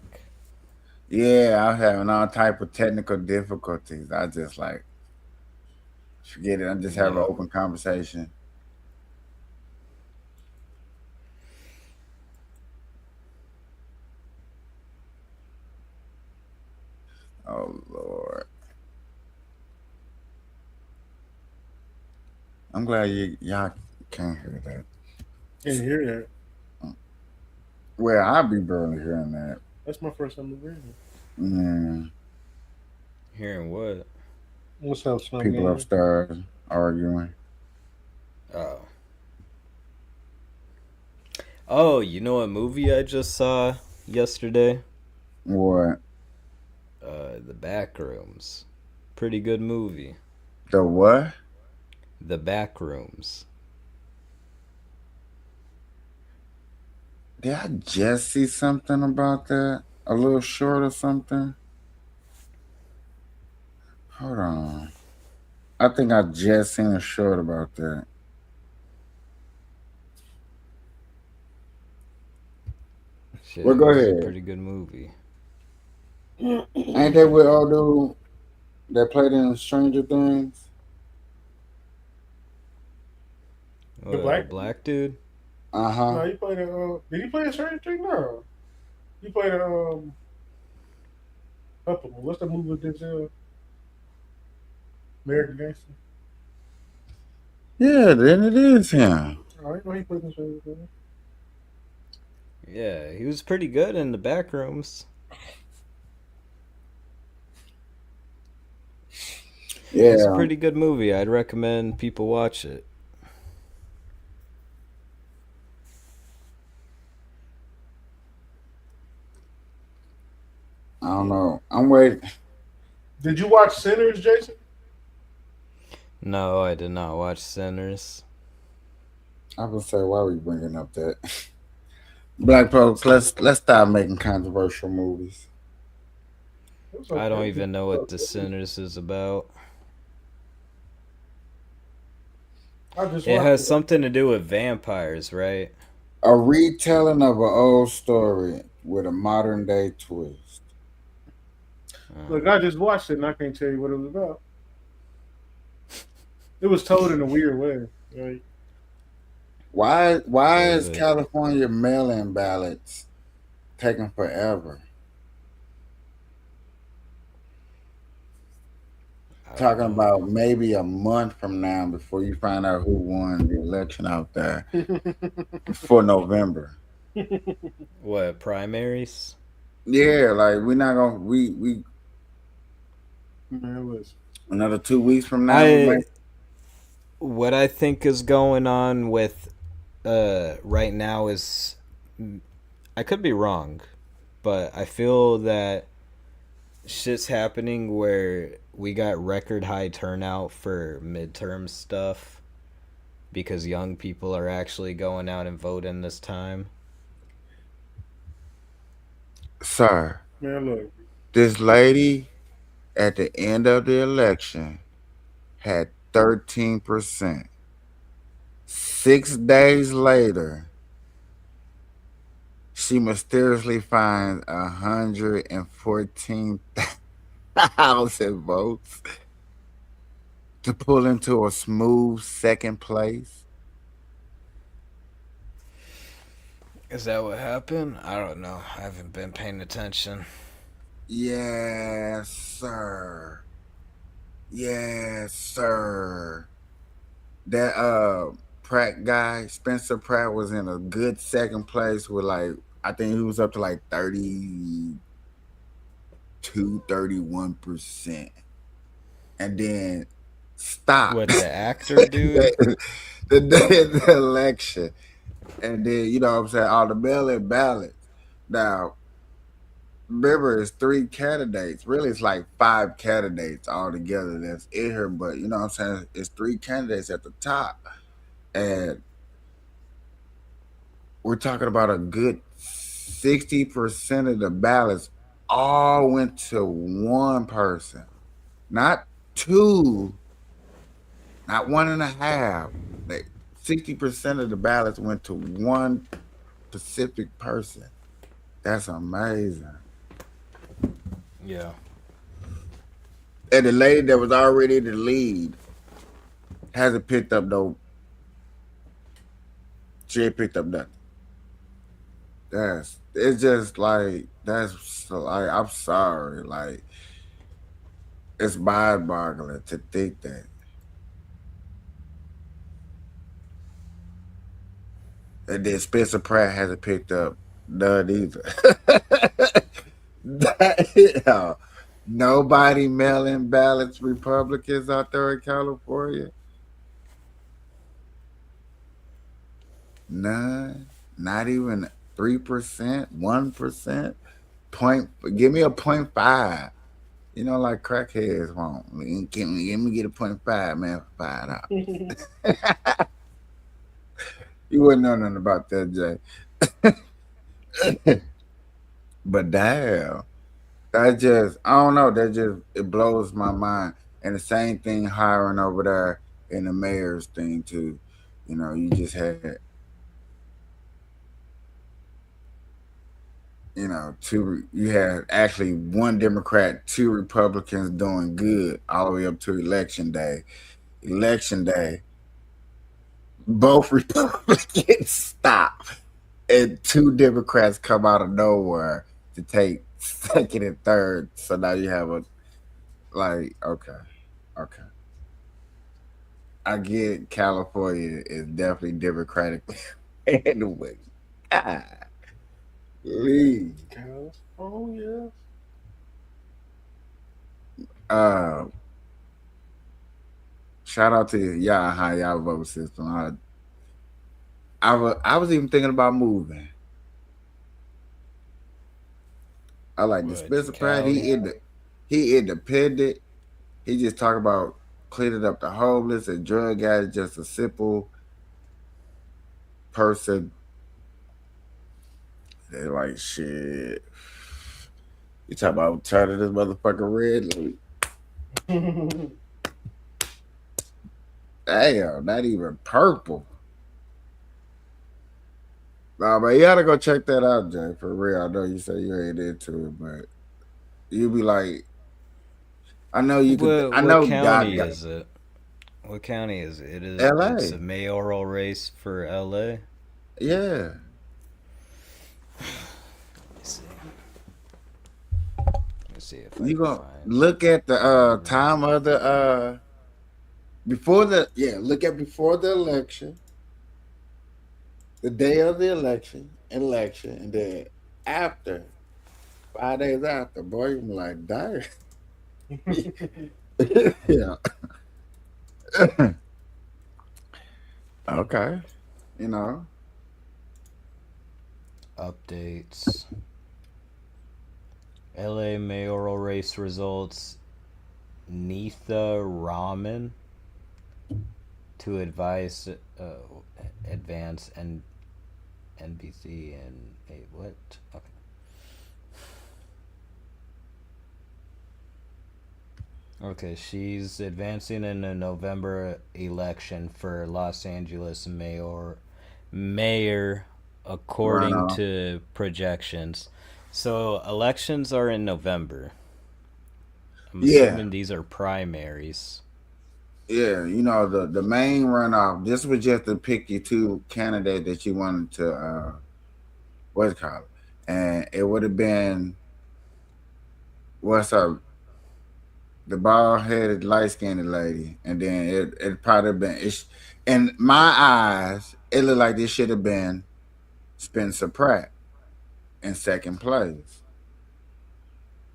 Yeah, I was having all type of technical difficulties. I just like forget it. I just have an Yeah. open conversation. Oh Lord. I'm glad y'all can't hear that. Can't hear that. Well, I'll be barely hearing that. That's my first time hearing it. Yeah. Hearing what? What's up, Snow People Man? upstairs arguing. Oh. Oh, you know what movie I just saw yesterday? What? The Backrooms. Pretty good movie. The what? The Backrooms. Did I just see something about that? A little short or something? Hold on. I think I just seen a short about that. Shit, Well, it go was a ahead. pretty good movie. Ain't that with old dude that played in Stranger Things? The What, black? black dude? Uh huh. No, he played a. Did he play a Stranger Thing? No, he played a. Couple. What's the movie with Denzel? American Gangster. Yeah, then it is him. Oh, I know he played in Stranger Things. Yeah, he was pretty good in the Backrooms. It's a Yeah. pretty good movie. I'd recommend people watch it. I don't know. I'm waiting. Did you watch Sinners, Jason? No, I did not watch Sinners. I would say, why are we bringing up that? Black folks, let's stop making controversial movies. It's I don't okay. even know what The Sinners is about. I just It watched has it. something to do with vampires, right? A retelling of an old story with a modern day twist. Look, I just watched it and I can't tell you what it was about. It was told in a weird way. Like, Why is But California mail-in ballots taking forever? I don't Talking know. about maybe a month from now before you find out who won the election out there for November. What, primaries? Yeah, like we're not gonna we man, listen. another 2 weeks from now we I might. what I think is going on with right now is I could be wrong, but I feel that shit's happening where we got record high turnout for midterm stuff because young people are actually going out and voting this time. Sir, Man, look. this lady at the end of the election had 13%. 6 days later, she mysteriously finds 114,000 votes to pull into a smooth second place. Is that what happened? I don't know. I haven't been paying attention. Yes, sir. Yes, sir. That Pratt guy, Spencer Pratt, was in a good second place with like I think he was up to like 31%. And then stopped What, the actor dude? the day of the election. And then, you know what I'm saying, all the mail-in ballots. Now, remember, it's 3 candidates. Really, it's like 5 candidates altogether that's in here. But, you know what I'm saying, it's 3 candidates at the top. And we're talking about a good 60% of the ballots all went to one person, not two, not 1.5. Like 60% of the ballots went to one specific person. That's amazing. Yeah. And the lady that was already in the lead hasn't picked up no. She ain't picked up nothing. It's just like I'm sorry, like it's mind-boggling to think that. And then Spencer Pratt hasn't picked up none either. Nobody mailing ballots Republicans out there in California. None. Not even 3%, 1%. Give me a 0.5. You know, like crackheads want. Give me get a 0.5, man, for $5. You wouldn't know nothing about that, Jay. But damn, I don't know. It blows my mind. And the same thing hiring over there in the mayor's thing too. You know, you just had, you know, you had actually one Democrat, 2 Republicans doing good all the way up to election day. Election day, both Republicans stop, and 2 Democrats come out of nowhere to take second and third. So now you have okay. I get California is definitely Democratic anyway. God, Lee. Oh Uh, Shout out to y'all how y'all vote system. I was even thinking about moving. I like the Spencer Pratt. He independent. He just talk about cleaning up the homeless and drug addicts. Just a simple person. They're like shit. You talk about turning this motherfucker red. Like, damn, not even purple. Nah, but you gotta go check that out, Jay. For real. I know you say you ain't into it, but you be like, I know you could. I What know God county got is it? What county is it? It's a L.A. mayoral race for LA. Yeah. Let's see if I You can gonna find. look at the time of the look at before the election, the day of the election, and then after 5 days after, boy, you be like, damn. Yeah. Okay. You know. Updates. LA mayoral race results. Neitha Raman to advise advance and NBC and what? Okay. Okay, she's advancing in the November election for Los Angeles mayor according Runoff. to projections. So elections are in November. I'm Yeah. assuming these are primaries. Yeah, you know the main runoff. This was just to pick your 2 candidates that you wanted to what's it called? And it would have been what's up? The bald headed, light skinned lady, and then it probably been in my eyes, it looked like this should have been Spencer Pratt in second place.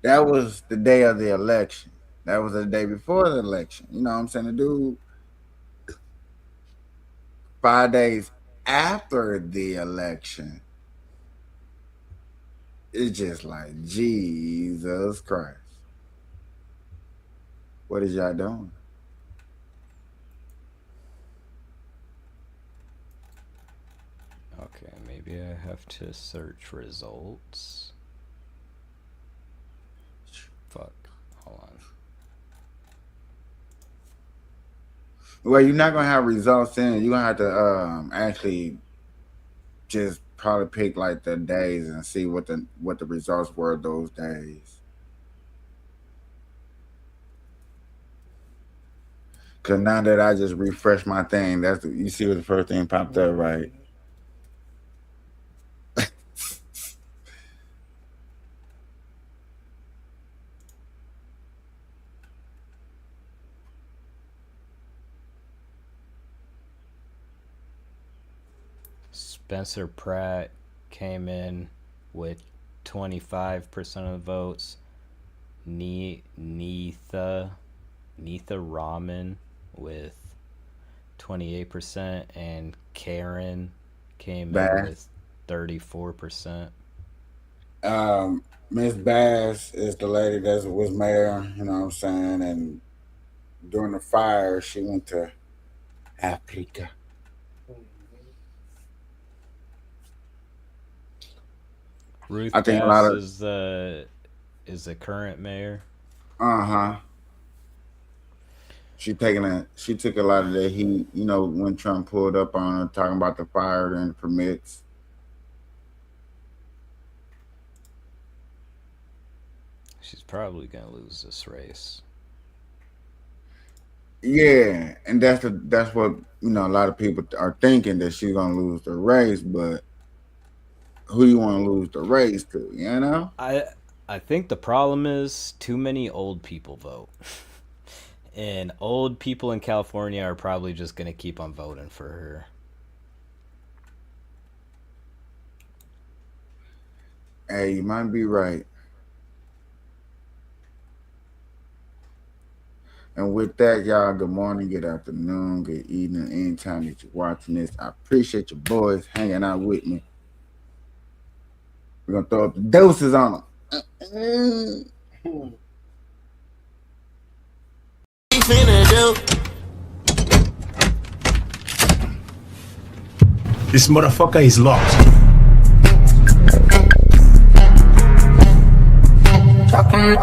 That was the day of the election. That was the day before the election. You know what I'm saying? The dude 5 days after the election. It's just like Jesus Christ. What is y'all doing? Okay, maybe I have to search results. Fuck. Hold on. Well, you're not gonna have results in. You're gonna have to actually just probably pick like the days and see what the results were those days. Cause now that I just refreshed my thing, you see what the first thing popped up, right? Spencer Pratt came in with 25% of the votes. Neitha Raman with 28%, and Karen came in with 34%. Miss Bass is the lady that was mayor, you know what I'm saying? And during the fire, she went to Africa. Ruth I think Bass a lot of is the current mayor. She took a lot of the heat, you know, when Trump pulled up on her talking about the fire and permits. She's probably gonna lose this race. Yeah, and that's what, you know, a lot of people are thinking, that she's gonna lose the race, but who you want to lose the race to, you know? I think the problem is too many old people vote. And old people in California are probably just going to keep on voting for her. Hey, you might be right. And with that, y'all, good morning, good afternoon, good evening, anytime that you're watching this. I appreciate you boys hanging out with me. We're going to throw up the doses on them. This motherfucker is locked. I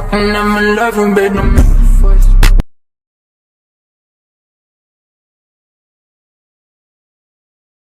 can never love you, baby.